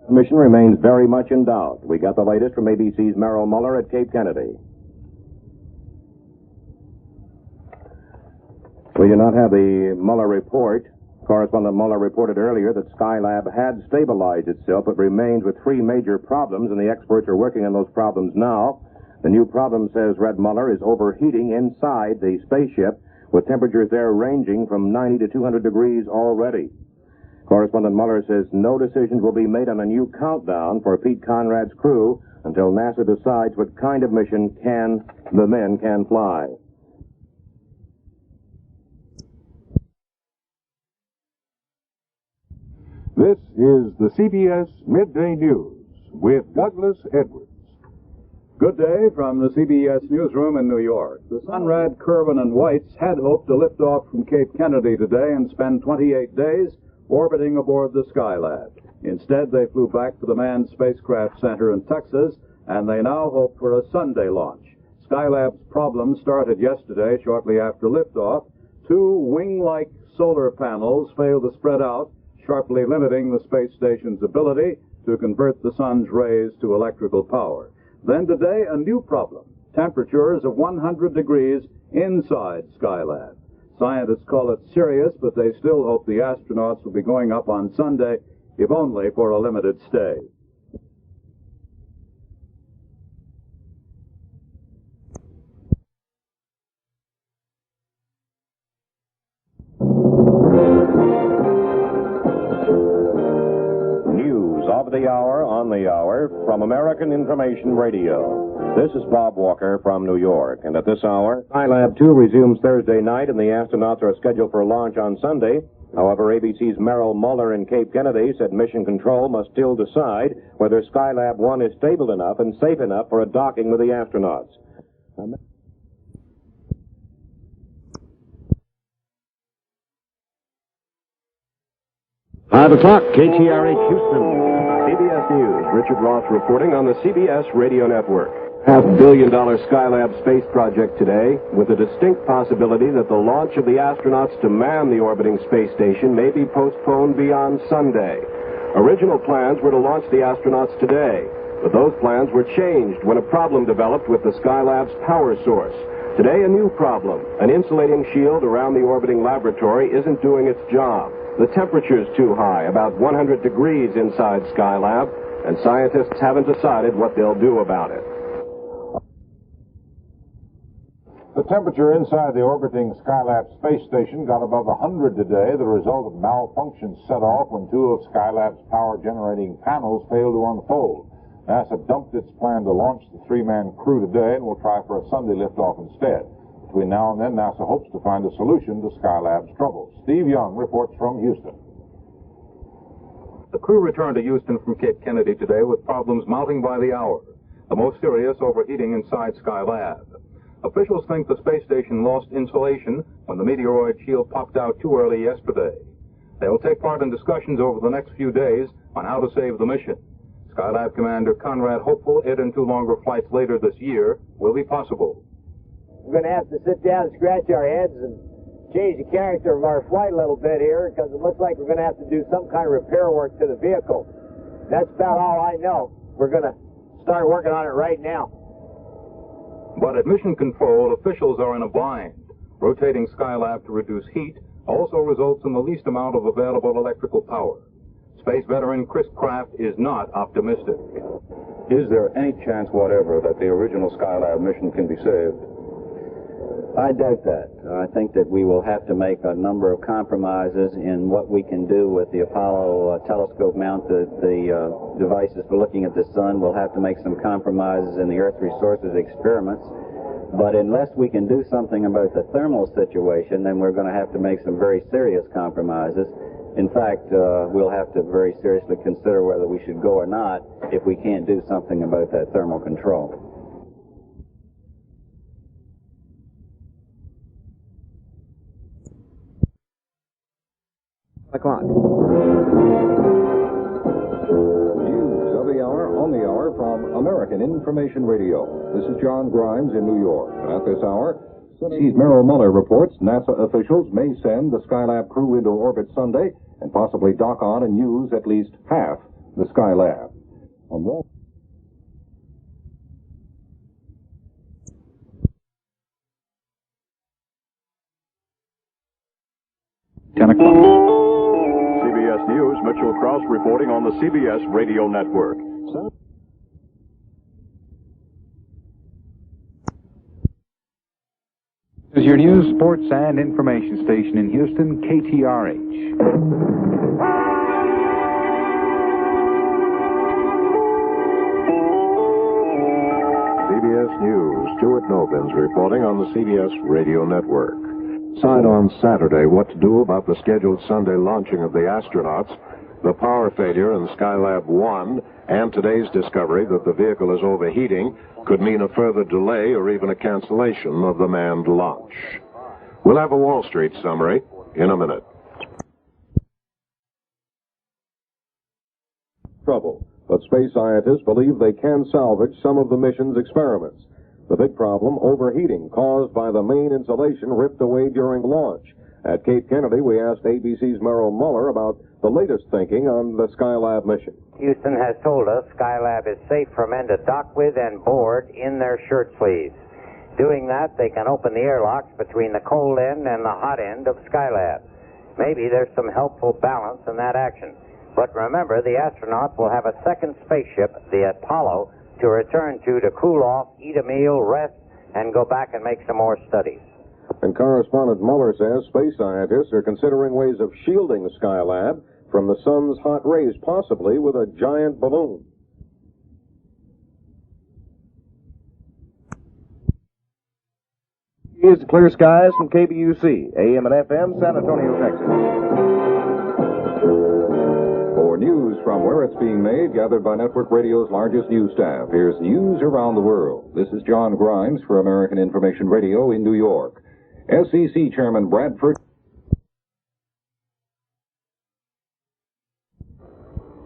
the mission remains very much in doubt. We got the latest from ABC's Merrill Muller at Cape Kennedy. We do not have the Muller report. Correspondent Muller reported earlier that Skylab had stabilized itself, but remains with 3 major problems, and the experts are working on those problems now. The new problem, says Red Muller, is overheating inside the spaceship, with temperatures there ranging from 90 to 200 degrees already. Correspondent Muller says no decisions will be made on a new countdown for Pete Conrad's crew until NASA decides what kind of mission the men can fly. This is the CBS Midday News with Douglas Edwards. Good day from the CBS newsroom in New York. The Sunrad, Kirwan, and Whites had hoped to lift off from Cape Kennedy today and spend 28 days orbiting aboard the Skylab. Instead, they flew back to the Manned Spacecraft Center in Texas, and they now hope for a Sunday launch. Skylab's problems started yesterday, shortly after liftoff. Two wing-like solar panels failed to spread out, sharply limiting the space station's ability to convert the sun's rays to electrical power. Then today, a new problem, temperatures of 100 degrees inside Skylab. Scientists call it serious, but they still hope the astronauts will be going up on Sunday, if only for a limited stay. Of the hour, on the hour, from American Information Radio. This is Bob Walker from New York, and at this hour, Skylab 2 resumes Thursday night, and the astronauts are scheduled for launch on Sunday. However, ABC's Merrill Muller in Cape Kennedy said Mission Control must still decide whether Skylab 1 is stable enough and safe enough for a docking with the astronauts. 5 o'clock, KTRH Houston. CBS News, Richard Roth reporting on the CBS Radio Network. $500 million Skylab space project today, with a distinct possibility that the launch of the astronauts to man the orbiting space station may be postponed beyond Sunday. Original plans were to launch the astronauts today, but those plans were changed when a problem developed with the Skylab's power source. Today, a new problem. An insulating shield around the orbiting laboratory isn't doing its job. The temperature's too high, about 100 degrees inside Skylab, and scientists haven't decided what they'll do about it. The temperature inside the orbiting Skylab space station got above 100 today, the result of malfunctions set off when two of Skylab's power-generating panels failed to unfold. NASA dumped its plan to launch the three-man crew today and will try for a Sunday liftoff instead. Between now and then, NASA hopes to find a solution to Skylab's troubles. Steve Young reports from Houston. The crew returned to Houston from Cape Kennedy today with problems mounting by the hour. The most serious, overheating inside Skylab. Officials think the space station lost insulation when the meteoroid shield popped out too early yesterday. They will take part in discussions over the next few days on how to save the mission. Skylab Commander Conrad hopeful it and 2 longer flights later this year will be possible. We're going to have to sit down and scratch our heads and change the character of our flight a little bit here, because it looks like we're going to have to do some kind of repair work to the vehicle. That's about all I know. We're going to start working on it right now. But at Mission Control, officials are in a bind. Rotating Skylab to reduce heat also results in the least amount of available electrical power. Space veteran Chris Kraft is not optimistic. Is there any chance whatever that the original Skylab mission can be saved? I doubt that. I think that we will have to make a number of compromises in what we can do with the Apollo telescope mount, the devices for looking at the sun. We'll have to make some compromises in the Earth resources experiments. But unless we can do something about the thermal situation, then we're going to have to make some very serious compromises. In fact, we'll have to very seriously consider whether we should go or not if we can't do something about that thermal control. O'clock. News of the hour, on the hour, from American Information Radio. This is John Grimes in New York. And at this hour, Merrill Muller reports NASA officials may send the Skylab crew into orbit Sunday and possibly dock on and use at least half the Skylab. On Wall 10 o'clock. CBS News, Mitchell Krause reporting on the CBS Radio Network. This is your news, sports, and information station in Houston, KTRH. CBS News, Stuart Novins reporting on the CBS Radio Network. Decide on Saturday what to do about the scheduled Sunday launching of the astronauts. The power failure in Skylab 1 and today's discovery that the vehicle is overheating could mean a further delay or even a cancellation of the manned launch. We'll have a Wall Street summary in a minute. Trouble, but space scientists believe they can salvage some of the mission's experiments. The big problem, overheating, caused by the main insulation ripped away during launch. At Cape Kennedy, we asked ABC's Merrill Muller about the latest thinking on the Skylab mission. Houston has told us Skylab is safe for men to dock with and board in their shirt sleeves. Doing that, they can open the airlocks between the cold end and the hot end of Skylab. Maybe there's some helpful balance in that action. But remember, the astronauts will have a second spaceship, the Apollo, to return to cool off, eat a meal, rest, and go back and make some more studies. And correspondent Muller says space scientists are considering ways of shielding Skylab from the sun's hot rays, possibly with a giant balloon. Here's the clear skies from KBUC, AM and FM, San Antonio, Texas. For news from where it's being made, gathered by Network Radio's largest news staff, here's news around the world. This is John Grimes for American Information Radio in New York. SEC Chairman Bradford.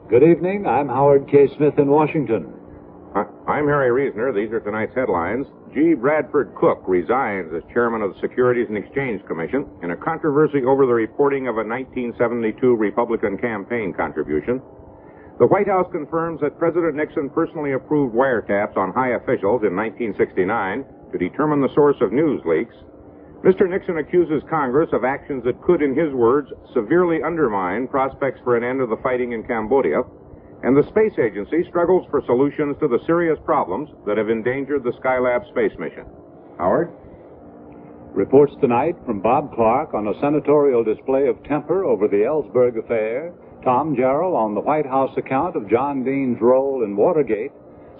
Good evening. I'm Howard K. Smith in Washington. I'm Harry Reasoner. These are tonight's headlines. G. Bradford Cook resigns as chairman of the Securities and Exchange Commission in a controversy over the reporting of a 1972 Republican campaign contribution. The White House confirms that President Nixon personally approved wiretaps on high officials in 1969 to determine the source of news leaks. Mr. Nixon accuses Congress of actions that could, in his words, severely undermine prospects for an end of the fighting in Cambodia. And the Space Agency struggles for solutions to the serious problems that have endangered the Skylab space mission. Howard? Reports tonight from Bob Clark on a senatorial display of temper over the Ellsberg affair, Tom Jarrell on the White House account of John Dean's role in Watergate,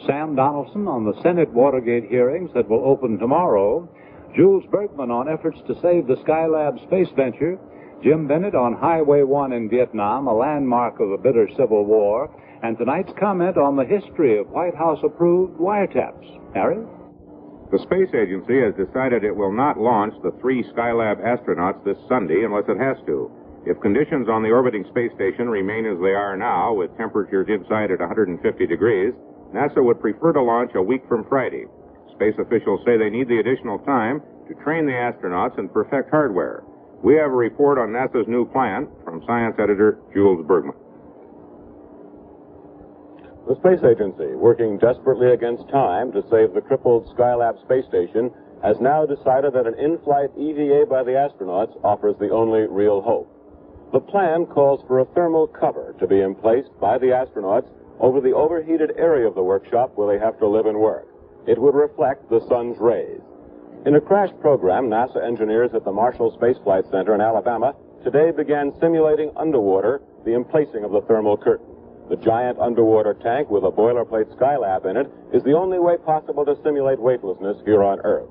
Sam Donaldson on the Senate Watergate hearings that will open tomorrow, Jules Bergman on efforts to save the Skylab space venture, Jim Bennett on Highway 1 in Vietnam, a landmark of a bitter civil war, and tonight's comment on the history of White House-approved wiretaps. Harry? The Space Agency has decided it will not launch the 3 Skylab astronauts this Sunday unless it has to. If conditions on the orbiting space station remain as they are now, with temperatures inside at 150 degrees, NASA would prefer to launch a week from Friday. Space officials say they need the additional time to train the astronauts and perfect hardware. We have a report on NASA's new plan from science editor Jules Bergman. The Space Agency, working desperately against time to save the crippled Skylab space station, has now decided that an in-flight EVA by the astronauts offers the only real hope. The plan calls for a thermal cover to be emplaced by the astronauts over the overheated area of the workshop where they have to live and work. It would reflect the sun's rays. In a crash program, NASA engineers at the Marshall Space Flight Center in Alabama today began simulating underwater the emplacing of the thermal curtain. The giant underwater tank with a boilerplate Skylab in it is the only way possible to simulate weightlessness here on Earth.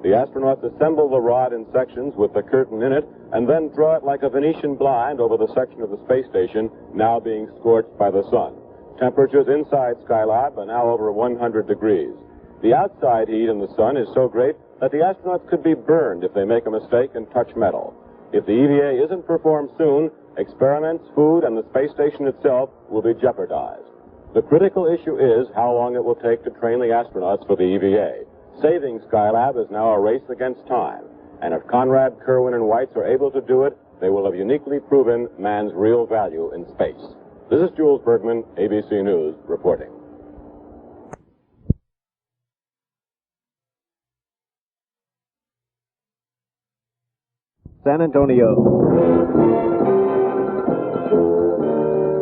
The astronauts assemble the rod in sections with the curtain in it and then draw it like a Venetian blind over the section of the space station now being scorched by the sun. Temperatures inside Skylab are now over 100 degrees. The outside heat in the sun is so great that the astronauts could be burned if they make a mistake and touch metal. If the EVA isn't performed soon, experiments, food, and the space station itself will be jeopardized. The critical issue is how long it will take to train the astronauts for the EVA. Saving Skylab is now a race against time, and if Conrad, Kerwin, and Weitz are able to do it, they will have uniquely proven man's real value in space. This is Jules Bergman, ABC News, reporting. San Antonio.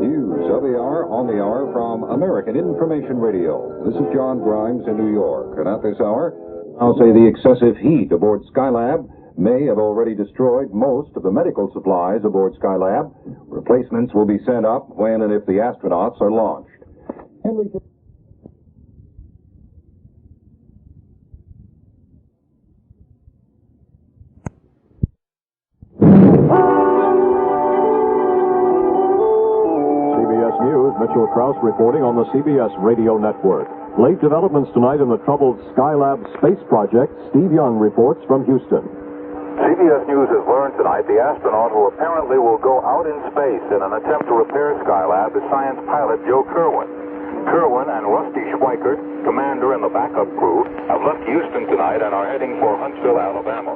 News of the hour, on the hour from American Information Radio. This is John Grimes in New York. And at this hour, I'll say the excessive heat aboard Skylab may have already destroyed most of the medical supplies aboard Skylab. Replacements will be sent up when and if the astronauts are launched. Henry... Mitchell Krause reporting on the CBS Radio Network. Late developments tonight in the troubled Skylab space project. Steve Young reports from Houston. CBS News has learned tonight the astronaut who apparently will go out in space in an attempt to repair Skylab is science pilot Joe Kerwin. Kerwin and Rusty Schweikert, commander and the backup crew, have left Houston tonight and are heading for Huntsville, Alabama.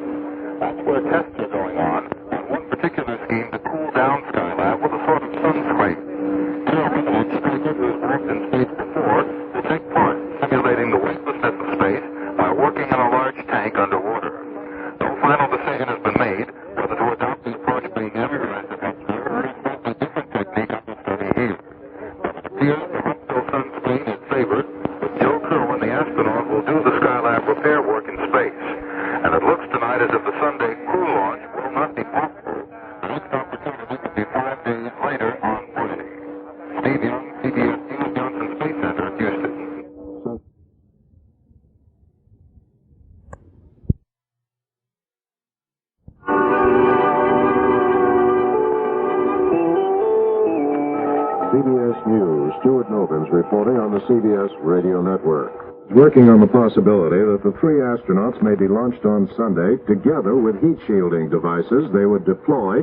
That's where tests are going on one particular scheme to cool down Skylab with a sort of sun scrape. Kerwin and Schweikert, who's worked in space before, will take part simulating the weightlessness of space by working in a large tank underwater. No final decision has been made whether to adopt the approach being emphasized at Huntsville or a different technique of the study here. But it appears the Huntsville sun screen is favored, with Joe Kerwin, the astronaut, will do the Skylab repair work in space. And it looks tonight as if the Sunday crew launch will not be possible. The next opportunity could be 5 days later on Friday. Steve Young, CBS News, Johnson Space Center, Houston. CBS News, Stuart Novins reporting on the CBS Radio Network. Working on the possibility that the three astronauts may be launched on Sunday together with heat shielding devices they would deploy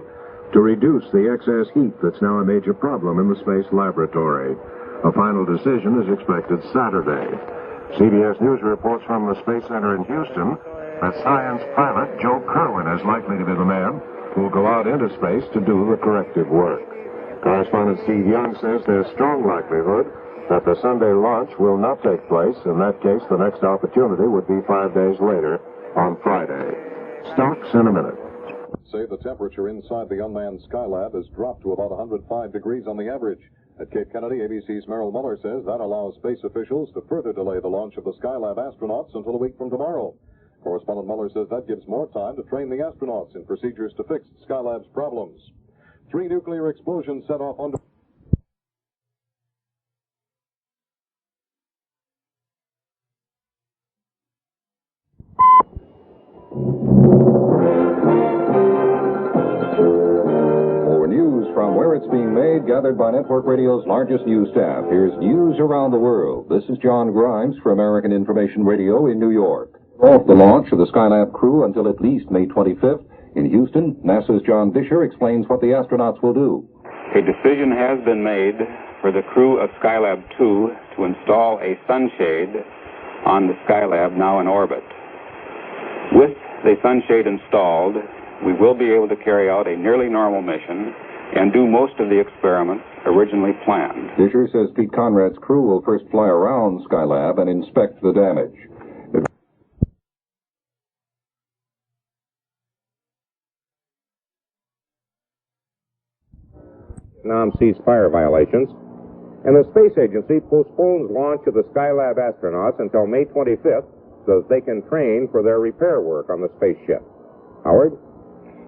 to reduce the excess heat that's now a major problem in the space laboratory. A final decision is expected Saturday. CBS News reports from the Space Center in Houston that science pilot Joe Kerwin is likely to be the man who will go out into space to do the corrective work. Correspondent Steve Young says there's strong likelihood that the Sunday launch will not take place. In that case, the next opportunity would be 5 days later on Friday. Stocks in a minute. Say the temperature inside the unmanned Skylab has dropped to about 105 degrees on the average. At Cape Kennedy, ABC's Merrill Muller says that allows space officials to further delay the launch of the Skylab astronauts until a week from tomorrow. Correspondent Muller says that gives more time to train the astronauts in procedures to fix Skylab's problems. 3 nuclear explosions set off under... For news from where it's being made, gathered by Network Radio's largest news staff, here's News Around the World. This is John Grimes for American Information Radio in New York. Off the launch of the Skylab crew until at least May 25th. In Houston, NASA's John Disher explains what the astronauts will do. A decision has been made for the crew of Skylab 2 to install a sunshade on the Skylab now in orbit. With the sunshade installed, we will be able to carry out a nearly normal mission and do most of the experiments originally planned. Disher says Pete Conrad's crew will first fly around Skylab and inspect the damage. Vietnam ceasefire violations, and the Space Agency postpones launch of the Skylab astronauts until May 25th so that they can train for their repair work on the spaceship. Howard?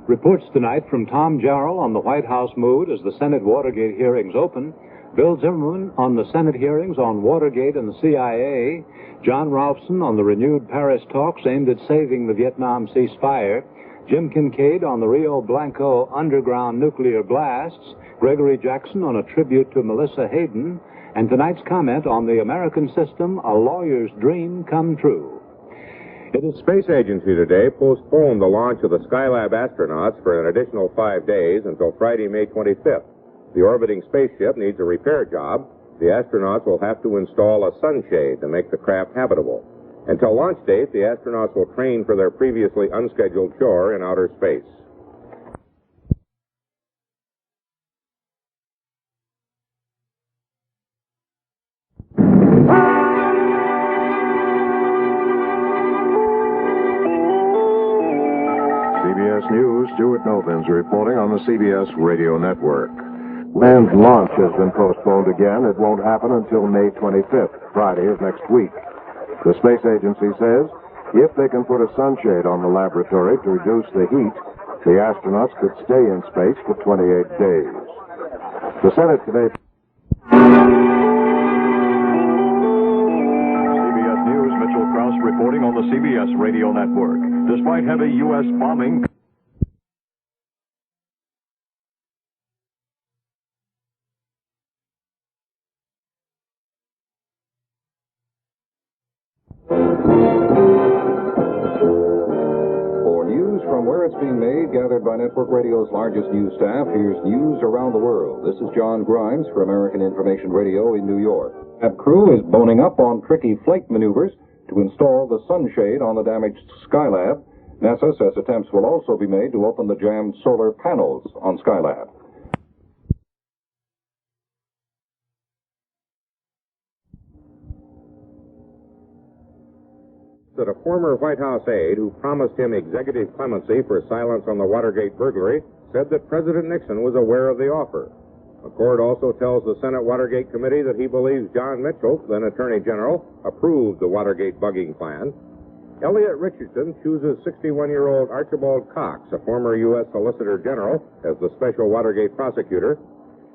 Reports tonight from Tom Jarrell on the White House mood as the Senate Watergate hearings open, Bill Zimmerman on the Senate hearings on Watergate and the CIA, John Ralphson on the renewed Paris talks aimed at saving the Vietnam ceasefire, Jim Kincaid on the Rio Blanco underground nuclear blasts, Gregory Jackson on a tribute to Melissa Hayden, and tonight's comment on the American system, a lawyer's dream come true. The Space Agency today postponed the launch of the Skylab astronauts for an additional 5 days until Friday, May 25th. The orbiting spaceship needs a repair job. The astronauts will have to install a sunshade to make the craft habitable. Until launch date, the astronauts will train for their previously unscheduled chore in outer space. CBS News, Stuart Novins reporting on the CBS Radio Network. Manned launch has been postponed again. It won't happen until May 25th, Friday of next week. The Space Agency says if they can put a sunshade on the laboratory to reduce the heat, the astronauts could stay in space for 28 days. The Senate today... CBS News, Mitchell Krause reporting on the CBS Radio Network. Despite heavy U.S. bombing... reports being made, gathered by Network Radio's largest news staff. Here's news around the world. This is John Grimes for American Information Radio in New York. That crew is boning up on tricky flight maneuvers to install the sunshade on the damaged Skylab. NASA says attempts will also be made to open the jammed solar panels on Skylab. That a former White House aide who promised him executive clemency for silence on the Watergate burglary said that President Nixon was aware of the offer. McCord also tells the Senate Watergate Committee that he believes John Mitchell, then Attorney General, approved the Watergate bugging plan. Elliot Richardson chooses 61-year-old Archibald Cox, a former U.S. Solicitor General, as the special Watergate prosecutor.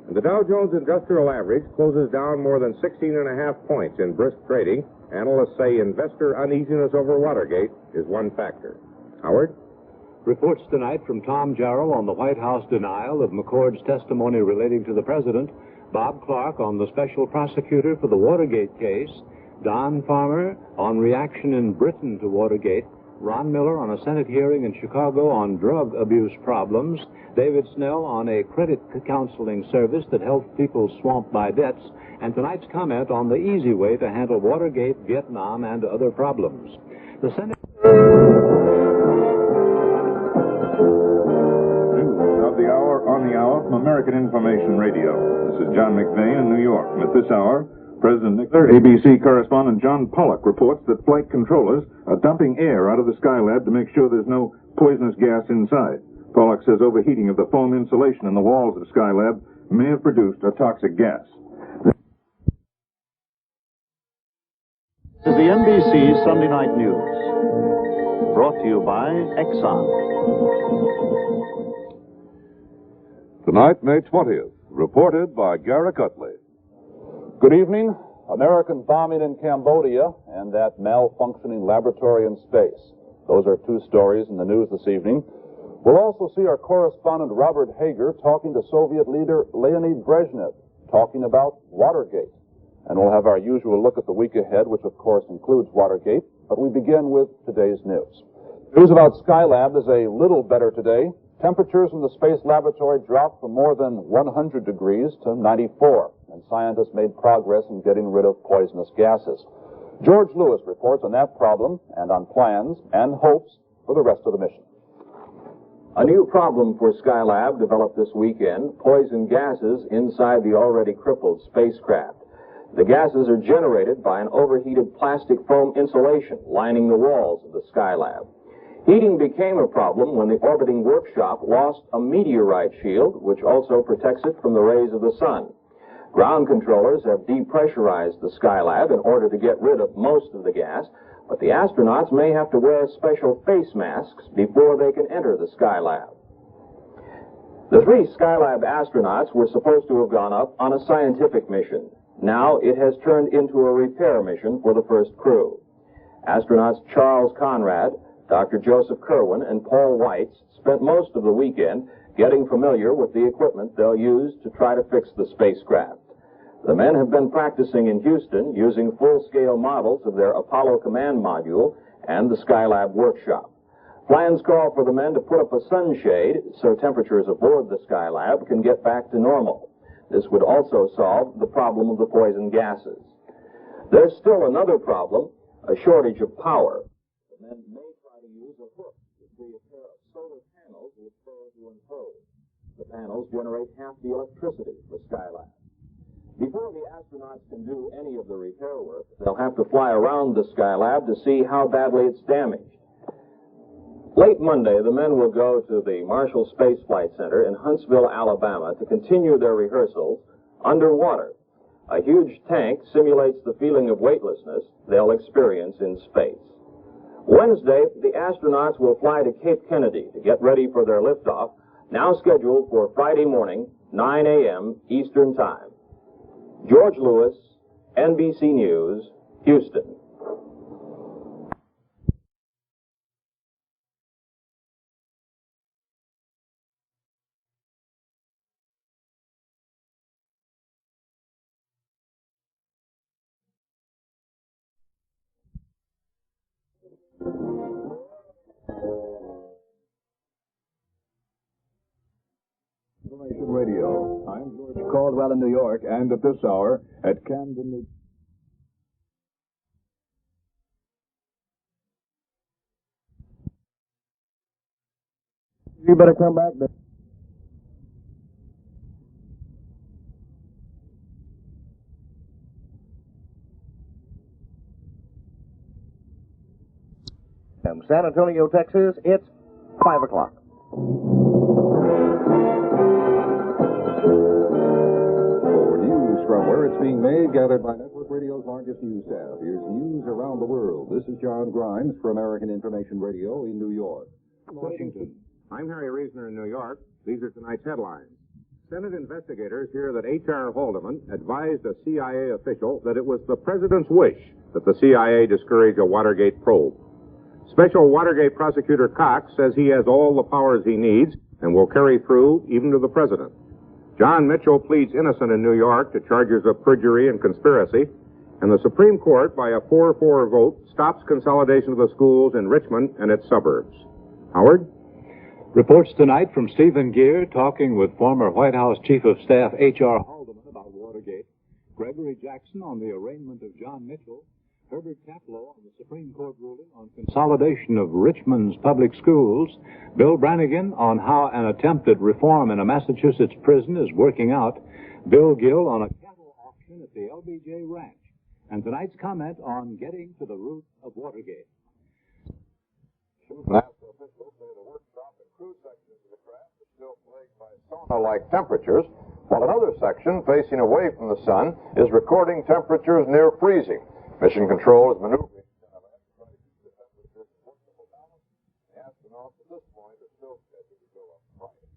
And the Dow Jones Industrial Average closes down more than 16.5 points in brisk trading. Analysts say investor uneasiness over Watergate is one factor. Howard? Reports tonight from Tom Jarrell on the White House denial of McCord's testimony relating to the president, Bob Clark on the special prosecutor for the Watergate case, Don Farmer on reaction in Britain to Watergate, Ron Miller on a Senate hearing in Chicago on drug abuse problems, David Snell on a credit counseling service that helps people swamped by debts, and tonight's comment on the easy way to handle Watergate, Vietnam, and other problems. The Senate... News of the hour on the hour from American Information Radio. This is John McVeigh in New York. And at this hour, President Nixon, ABC correspondent John Pollock reports that flight controllers are dumping air out of the Skylab to make sure there's no poisonous gas inside. Pollock says overheating of the foam insulation in the walls of the Skylab may have produced a toxic gas. This is the NBC Sunday Night News, brought to you by Exxon. Tonight, May 20th, reported by Garrick Utley. Good evening. American bombing in Cambodia and that malfunctioning laboratory in space. Those are two stories in the news this evening. We'll also see our correspondent Robert Hager talking to Soviet leader Leonid Brezhnev, talking about Watergate. And we'll have our usual look at the week ahead, which of course includes Watergate. But we begin with today's news. News about Skylab is a little better today. Temperatures in the space laboratory dropped from more than 100 degrees to 94, and scientists made progress in getting rid of poisonous gases. George Lewis reports on that problem and on plans and hopes for the rest of the mission. A new problem for Skylab developed this weekend: poison gases inside the already crippled spacecraft. The gases are generated by an overheated plastic foam insulation lining the walls of the Skylab. Heating became a problem when the orbiting workshop lost a meteorite shield, which also protects it from the rays of the sun. Ground controllers have depressurized the Skylab in order to get rid of most of the gas, but the astronauts may have to wear special face masks before they can enter the Skylab. The 3 Skylab astronauts were supposed to have gone up on a scientific mission. Now it has turned into a repair mission for the first crew. Astronauts Charles Conrad, Dr. Joseph Kerwin, and Paul Weitz spent most of the weekend getting familiar with the equipment they'll use to try to fix the spacecraft. The men have been practicing in Houston using full-scale models of their Apollo command module and the Skylab workshop. Plans call for the men to put up a sunshade so temperatures aboard the Skylab can get back to normal. This would also solve the problem of the poison gases. There's still another problem, a shortage of power. The men may try to use a hook to free a pair of solar panels which fail to unfold. The panels generate half the electricity for Skylab. Before the astronauts can do any of the repair work, they'll have to fly around the Skylab to see how badly it's damaged. Late Monday, the men will go to the Marshall Space Flight Center in Huntsville, Alabama, to continue their rehearsals underwater. A huge tank simulates the feeling of weightlessness they'll experience in space. Wednesday, the astronauts will fly to Cape Kennedy to get ready for their liftoff, now scheduled for Friday morning, 9 a.m. Eastern Time. George Lewis, NBC News, Houston. Information Radio. I'm George Caldwell in New York, and at this hour at Camden, New You better come back there. San Antonio, Texas, it's 5 o'clock. For news from where it's being made, gathered by Network Radio's largest news staff. Here's news around the world. This is John Grimes for American Information Radio in New York. Washington. I'm Harry Reasoner in New York. These are tonight's headlines. Senate investigators hear that H.R. Haldeman advised a CIA official that it was the president's wish that the CIA discourage a Watergate probe. Special Watergate prosecutor Cox says he has all the powers he needs and will carry through even to the president. John Mitchell pleads innocent in New York to charges of perjury and conspiracy. And the Supreme Court, by a 4-4 vote, stops consolidation of the schools in Richmond and its suburbs. Howard? Reports tonight from Stephen Gear talking with former White House Chief of Staff H.R. Haldeman about Watergate, Gregory Jackson on the arraignment of John Mitchell, Herbert Kaplow on the Supreme Court ruling on consolidation of Richmond's public schools, Bill Brannigan on how an attempt at reform in a Massachusetts prison is working out, Bill Gill on a cattle auction at the LBJ Ranch, and tonight's comment on getting to the root of Watergate. NASA officials say the workshop and crew sections of the craft are still plagued by sauna-like temperatures, while another section facing away from the sun is recording temperatures near freezing. Mission Control is maneuvering Skylab to try to keep the temperatures in workable balance. The astronauts at this point are still scheduled to go up Friday.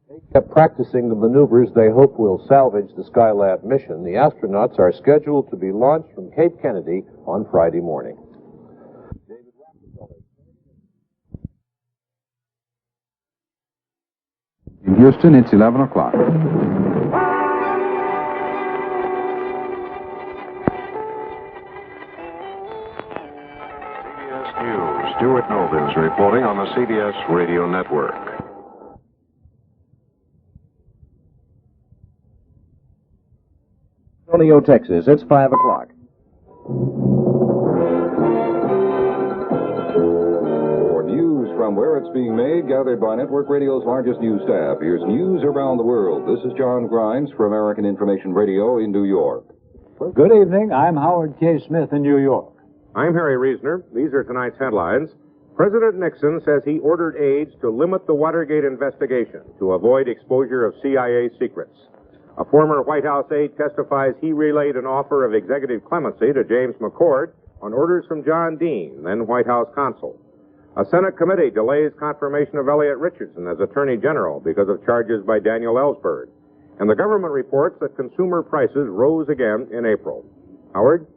They kept practicing the maneuvers they hope will salvage the Skylab mission. The astronauts are scheduled to be launched from Cape Kennedy on Friday morning. In Houston, it's 11 o'clock. News. Stuart Novins reporting on the CBS Radio Network. Antonio, Texas, it's 5 o'clock. For news from where it's being made, gathered by Network Radio's largest news staff, here's news around the world. This is John Grimes for American Information Radio in New York. Good evening. I'm Howard K. Smith in New York. I'm Harry Reasoner. These are tonight's headlines. President Nixon says he ordered aides to limit the Watergate investigation to avoid exposure of CIA secrets. A former White House aide testifies he relayed an offer of executive clemency to James McCord on orders from John Dean, then White House counsel. A Senate committee delays confirmation of Elliot Richardson as Attorney General because of charges by Daniel Ellsberg. And the government reports that consumer prices rose again in April. Howard?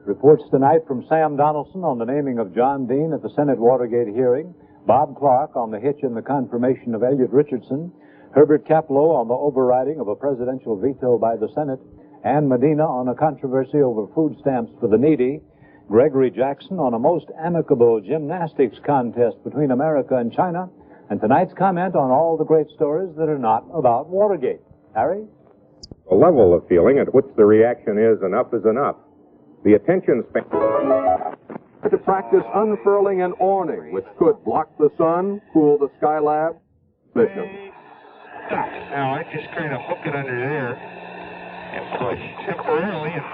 Reports tonight from Sam Donaldson on the naming of John Dean at the Senate Watergate hearing, Bob Clark on the hitch in the confirmation of Elliot Richardson, Herbert Kaplow on the overriding of a presidential veto by the Senate, Ann Medina on a controversy over food stamps for the needy, Gregory Jackson on a most amicable gymnastics contest between America and China, and tonight's comment on all the great stories that are not about Watergate. Harry? The level of feeling at which the reaction is enough. The attention span... To practice unfurling an awning, which could block the sun, cool the Skylab mission. Now I just kind of hook it under there and push temporarily and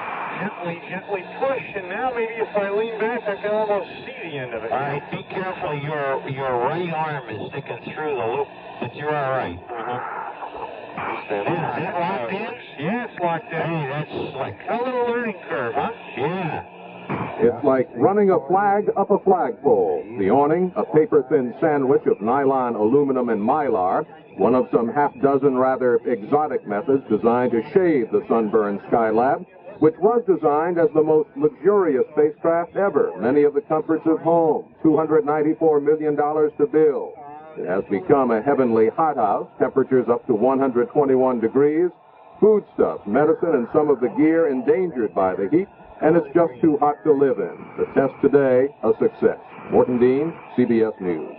gently push, and now maybe if I lean back I can almost see the end of it. All right, be careful. Your right arm is sticking through the loop, but you're all right. Is that locked in? Yeah, it's locked in. Hey, that's like a little learning curve, huh? Yeah. It's like running a flag up a flagpole. The awning, a paper-thin sandwich of nylon, aluminum, and mylar, one of some half-dozen rather exotic methods designed to shade the sunburned Skylab, which was designed as the most luxurious spacecraft ever. Many of the comforts of home, $294 million to build. It has become a heavenly hothouse, temperatures up to 121 degrees, foodstuffs, medicine, and some of the gear endangered by the heat, and it's just too hot to live in. The test today, a success. Morton Dean, CBS News.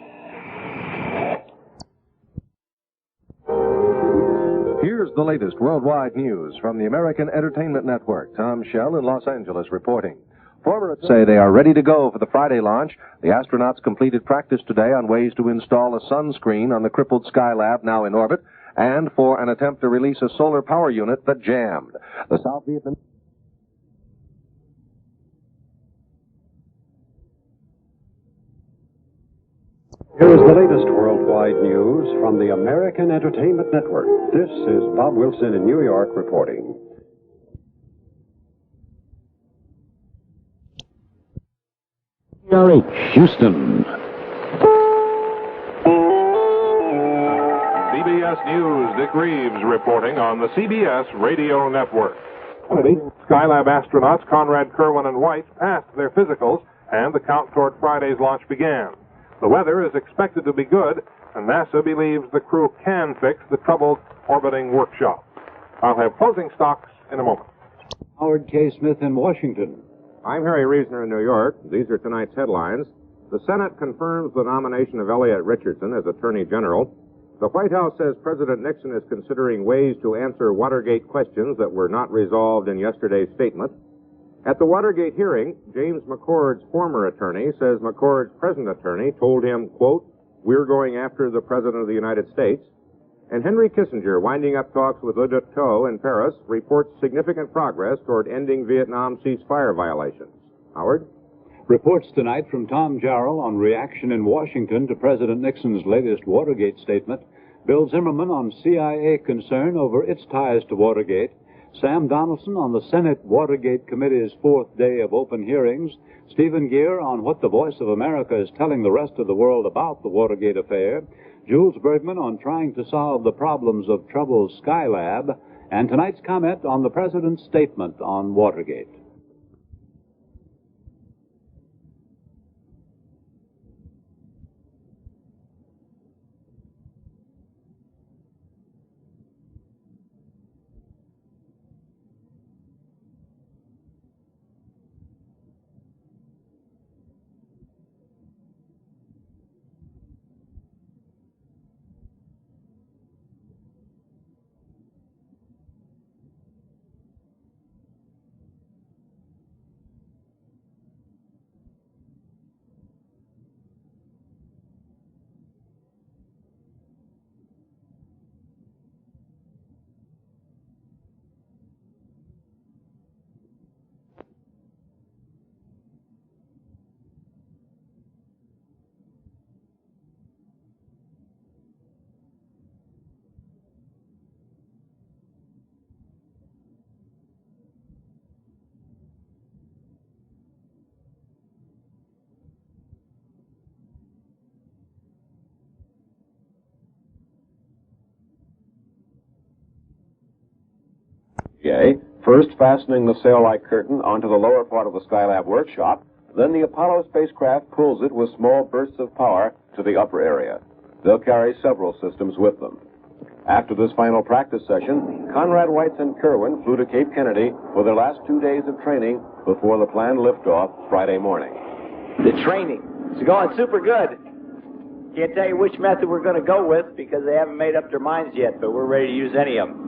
Here's the latest worldwide news from the American Entertainment Network. Tom Shell in Los Angeles reporting. Former say they are ready to go for the Friday launch. The astronauts completed practice today on ways to install a sunscreen on the crippled Skylab now in orbit and for an attempt to release a solar power unit that jammed. The South Vietnamese... Here's the latest worldwide news from the American Entertainment Network. This is Bob Wilson in New York reporting. Houston. CBS News, Dick Reeves reporting on the CBS Radio Network. Skylab astronauts Conrad, Kerwin, and White passed their physicals, and the count toward Friday's launch began. The weather is expected to be good, and NASA believes the crew can fix the troubled orbiting workshop. I'll have closing stocks in a moment. Howard K. Smith in Washington. I'm Harry Reasoner in New York. These are tonight's headlines. The Senate confirms the nomination of Elliot Richardson as Attorney General. The White House says President Nixon is considering ways to answer Watergate questions that were not resolved in yesterday's statement. At the Watergate hearing, James McCord's former attorney says McCord's present attorney told him, quote, "We're going after the President of the United States." And Henry Kissinger, winding up talks with Liftoff in Paris, reports significant progress toward ending Vietnam ceasefire violations. Howard? Reports tonight from Tom Jarrell on reaction in Washington to President Nixon's latest Watergate statement. Bill Zimmerman on CIA concern over its ties to Watergate. Sam Donaldson on the Senate Watergate Committee's fourth day of open hearings. Stephen Gear on what the Voice of America is telling the rest of the world about the Watergate affair. Jules Bergman on trying to solve the problems of troubled Skylab. And tonight's comment on the President's statement on Watergate. First fastening the sail-like curtain onto the lower part of the Skylab workshop, then the Apollo spacecraft pulls it with small bursts of power to the upper area. They'll carry several systems with them. After this final practice session, Conrad, White, and Kerwin flew to Cape Kennedy for their last 2 days of training before the planned liftoff Friday morning. The training is going super good. Can't tell you which method we're going to go with because they haven't made up their minds yet, but we're ready to use any of them.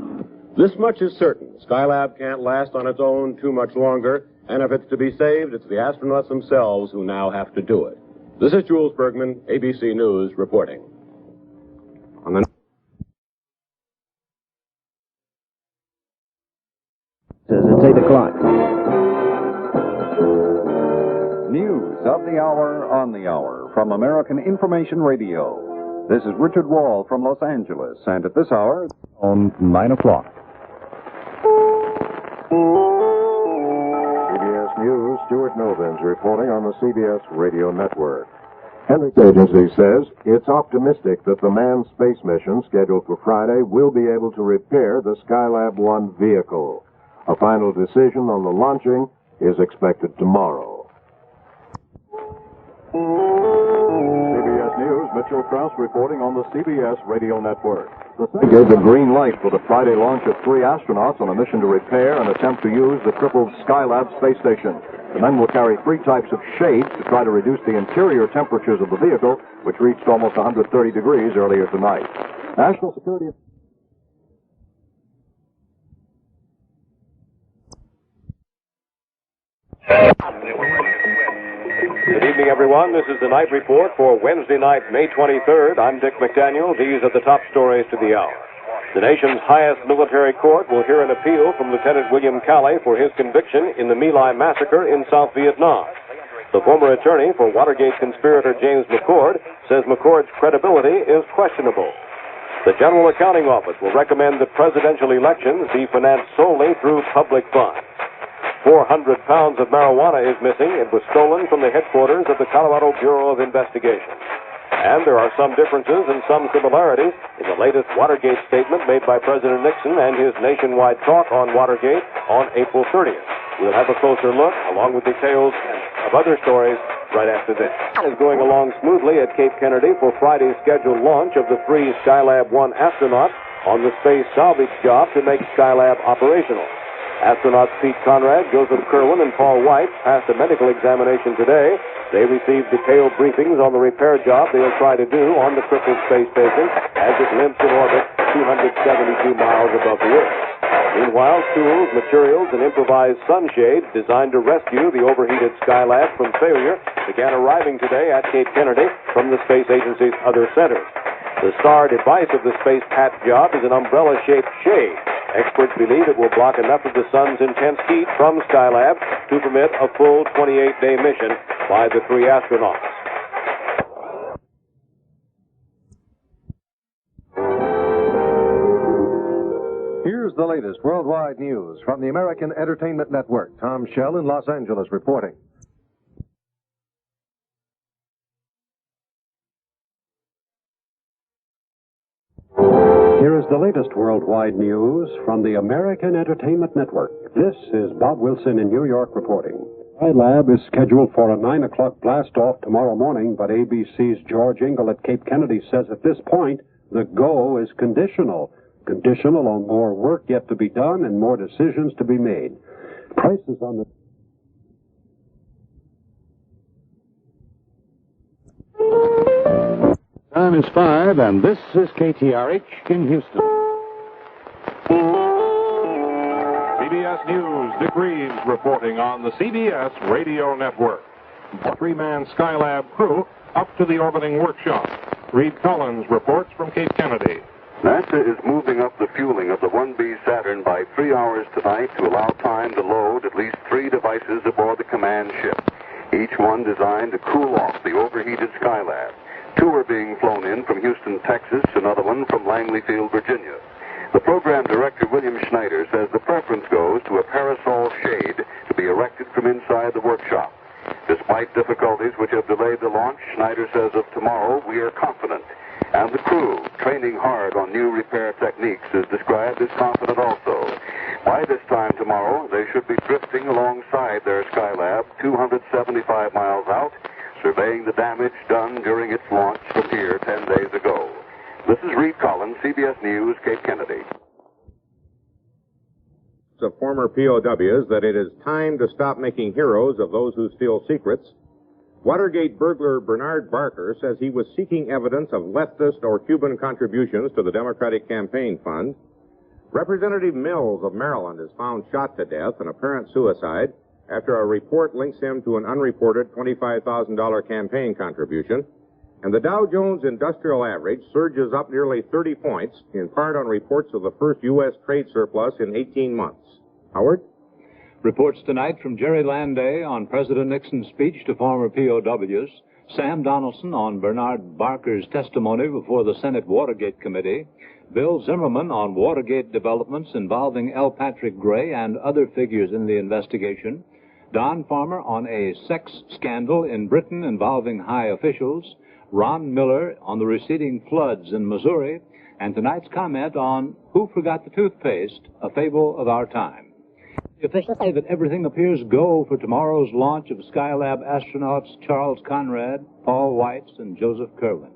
This much is certain. Skylab can't last on its own too much longer, and if it's to be saved, it's the astronauts themselves who now have to do it. This is Jules Bergman, ABC News, reporting. On the... It's 8 o'clock. News of the hour on the hour from American Information Radio. This is Richard Wall from Los Angeles, and at this hour on 9 o'clock. CBS News, Stuart Novins reporting on the CBS Radio Network. Hendricks Agency says it's optimistic that the manned space mission scheduled for Friday will be able to repair the Skylab 1 vehicle. A final decision on the launching is expected tomorrow. CBS News, Mitchell Krause reporting on the CBS Radio Network. The gave the green light for the Friday launch of 3 astronauts on a mission to repair and attempt to use the crippled Skylab space station. The men will carry 3 types of shades to try to reduce the interior temperatures of the vehicle, which reached almost 130 degrees earlier tonight. National Security... Good evening, everyone. This is the night report for Wednesday night, May 23rd. I'm Dick McDaniel. These are the top stories to the hour. The nation's highest military court will hear an appeal from Lieutenant William Calley for his conviction in the My Lai massacre in South Vietnam. The former attorney for Watergate conspirator James McCord says McCord's credibility is questionable. The General Accounting Office will recommend that presidential elections be financed solely through public funds. 400 pounds of marijuana is missing. It was stolen from the headquarters of the Colorado Bureau of Investigation. And there are some differences and some similarities in the latest Watergate statement made by President Nixon and his nationwide talk on Watergate on April 30th. We'll have a closer look, along with details of other stories, right after this. Is going along smoothly at Cape Kennedy for Friday's scheduled launch of the 3 Skylab 1 astronauts on the space salvage job to make Skylab operational. Astronauts Pete Conrad, Joseph Kerwin, and Paul White passed a medical examination today. They received detailed briefings on the repair job they'll try to do on the crippled space station as it limps in orbit 272 miles above the Earth. Meanwhile, tools, materials, and improvised sunshades designed to rescue the overheated Skylab from failure began arriving today at Cape Kennedy from the space agency's other centers. The star device of the space patch job is an umbrella-shaped shade. Experts believe it will block enough of the sun's intense heat from Skylab to permit a full 28-day mission by the 3 astronauts. Here's the latest worldwide news from the American Entertainment Network. Tom Shell in Los Angeles reporting. Here is the latest worldwide news from the American Entertainment Network. This is Bob Wilson in New York reporting. Skylab is scheduled for a 9 o'clock blast-off tomorrow morning, but ABC's George Engel at Cape Kennedy says at this point, the go is conditional. Conditional on more work yet to be done and more decisions to be made. Prices on the... Time is 5, and this is KTRH in Houston. CBS News, Dick Reeves reporting on the CBS Radio Network. A 3-man Skylab crew up to the orbiting workshop. Reed Collins reports from Cape Kennedy. NASA is moving up the fueling of the 1B Saturn by 3 hours tonight to allow time to load at least 3 devices aboard the command ship, each one designed to cool off the overheated Skylab. 2 are being flown in from Houston, Texas, another one from Langley Field, Virginia. The program director, William Schneider, says the preference goes to a parasol shade to be erected from inside the workshop. Despite difficulties which have delayed the launch, Schneider says of tomorrow, we are confident. And the crew, training hard on new repair techniques, is described as confident also. By this time tomorrow, they should be drifting alongside their Skylab 275 miles out, surveying the damage done during its launch from here 10 days ago. This is Reed Collins, CBS News, Cape Kennedy. Of former POWs that it is time to stop making heroes of those who steal secrets. Watergate burglar Bernard Barker says he was seeking evidence of leftist or Cuban contributions to the Democratic Campaign Fund. Representative Mills of Maryland is found shot to death, an apparent suicide, after a report links him to an unreported $25,000 campaign contribution. And the Dow Jones Industrial Average surges up nearly 30 points, in part on reports of the first U.S. trade surplus in 18 months. Howard? Reports tonight from Jerry Landay on President Nixon's speech to former POWs, Sam Donaldson on Bernard Barker's testimony before the Senate Watergate Committee, Bill Zimmerman on Watergate developments involving L. Patrick Gray and other figures in the investigation, Don Farmer on a sex scandal in Britain involving high officials, Ron Miller on the receding floods in Missouri, and tonight's comment on Who Forgot the Toothpaste, a fable of our time. The officials say that everything appears go for tomorrow's launch of Skylab astronauts Charles Conrad, Paul Whites, and Joseph Kerwin.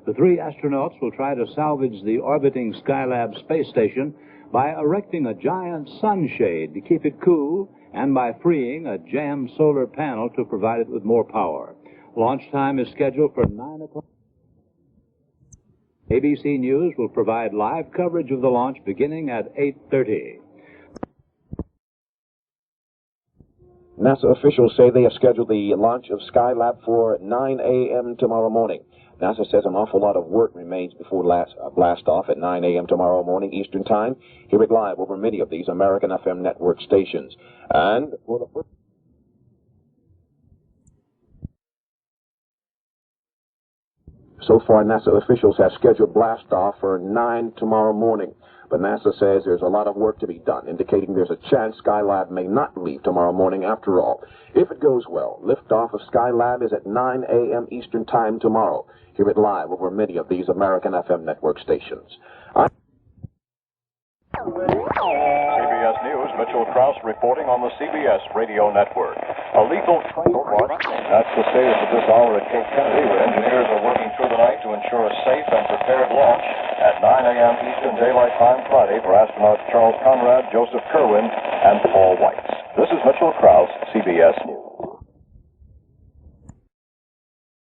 The 3 astronauts will try to salvage the orbiting Skylab space station by erecting a giant sunshade to keep it cool and by freeing a jammed solar panel to provide it with more power. Launch time is scheduled for 9 o'clock. ABC News will provide live coverage of the launch beginning at 8:30. NASA officials say they have scheduled the launch of Skylab for 9 a.m. tomorrow morning. NASA says an awful lot of work remains before blast off at 9 a.m. tomorrow morning Eastern Time. Hear it live over many of these American FM network stations. And for the first... So far, NASA officials have scheduled blast off for 9 tomorrow morning. But NASA says there's a lot of work to be done, indicating there's a chance Skylab may not leave tomorrow morning after all. If it goes well, liftoff of Skylab is at 9 a.m. Eastern Time tomorrow. Hear it live over many of these American FM network stations. CBS News, Mitchell Krause reporting on the CBS radio network. A lethal train march. That's the status of this hour at Cape Kennedy, where engineers are working through the night to ensure a safe and prepared launch at 9 a.m. Eastern Daylight Time Friday for astronauts Charles Conrad, Joseph Kerwin, and Paul Weitz. This is Mitchell Krause, CBS News.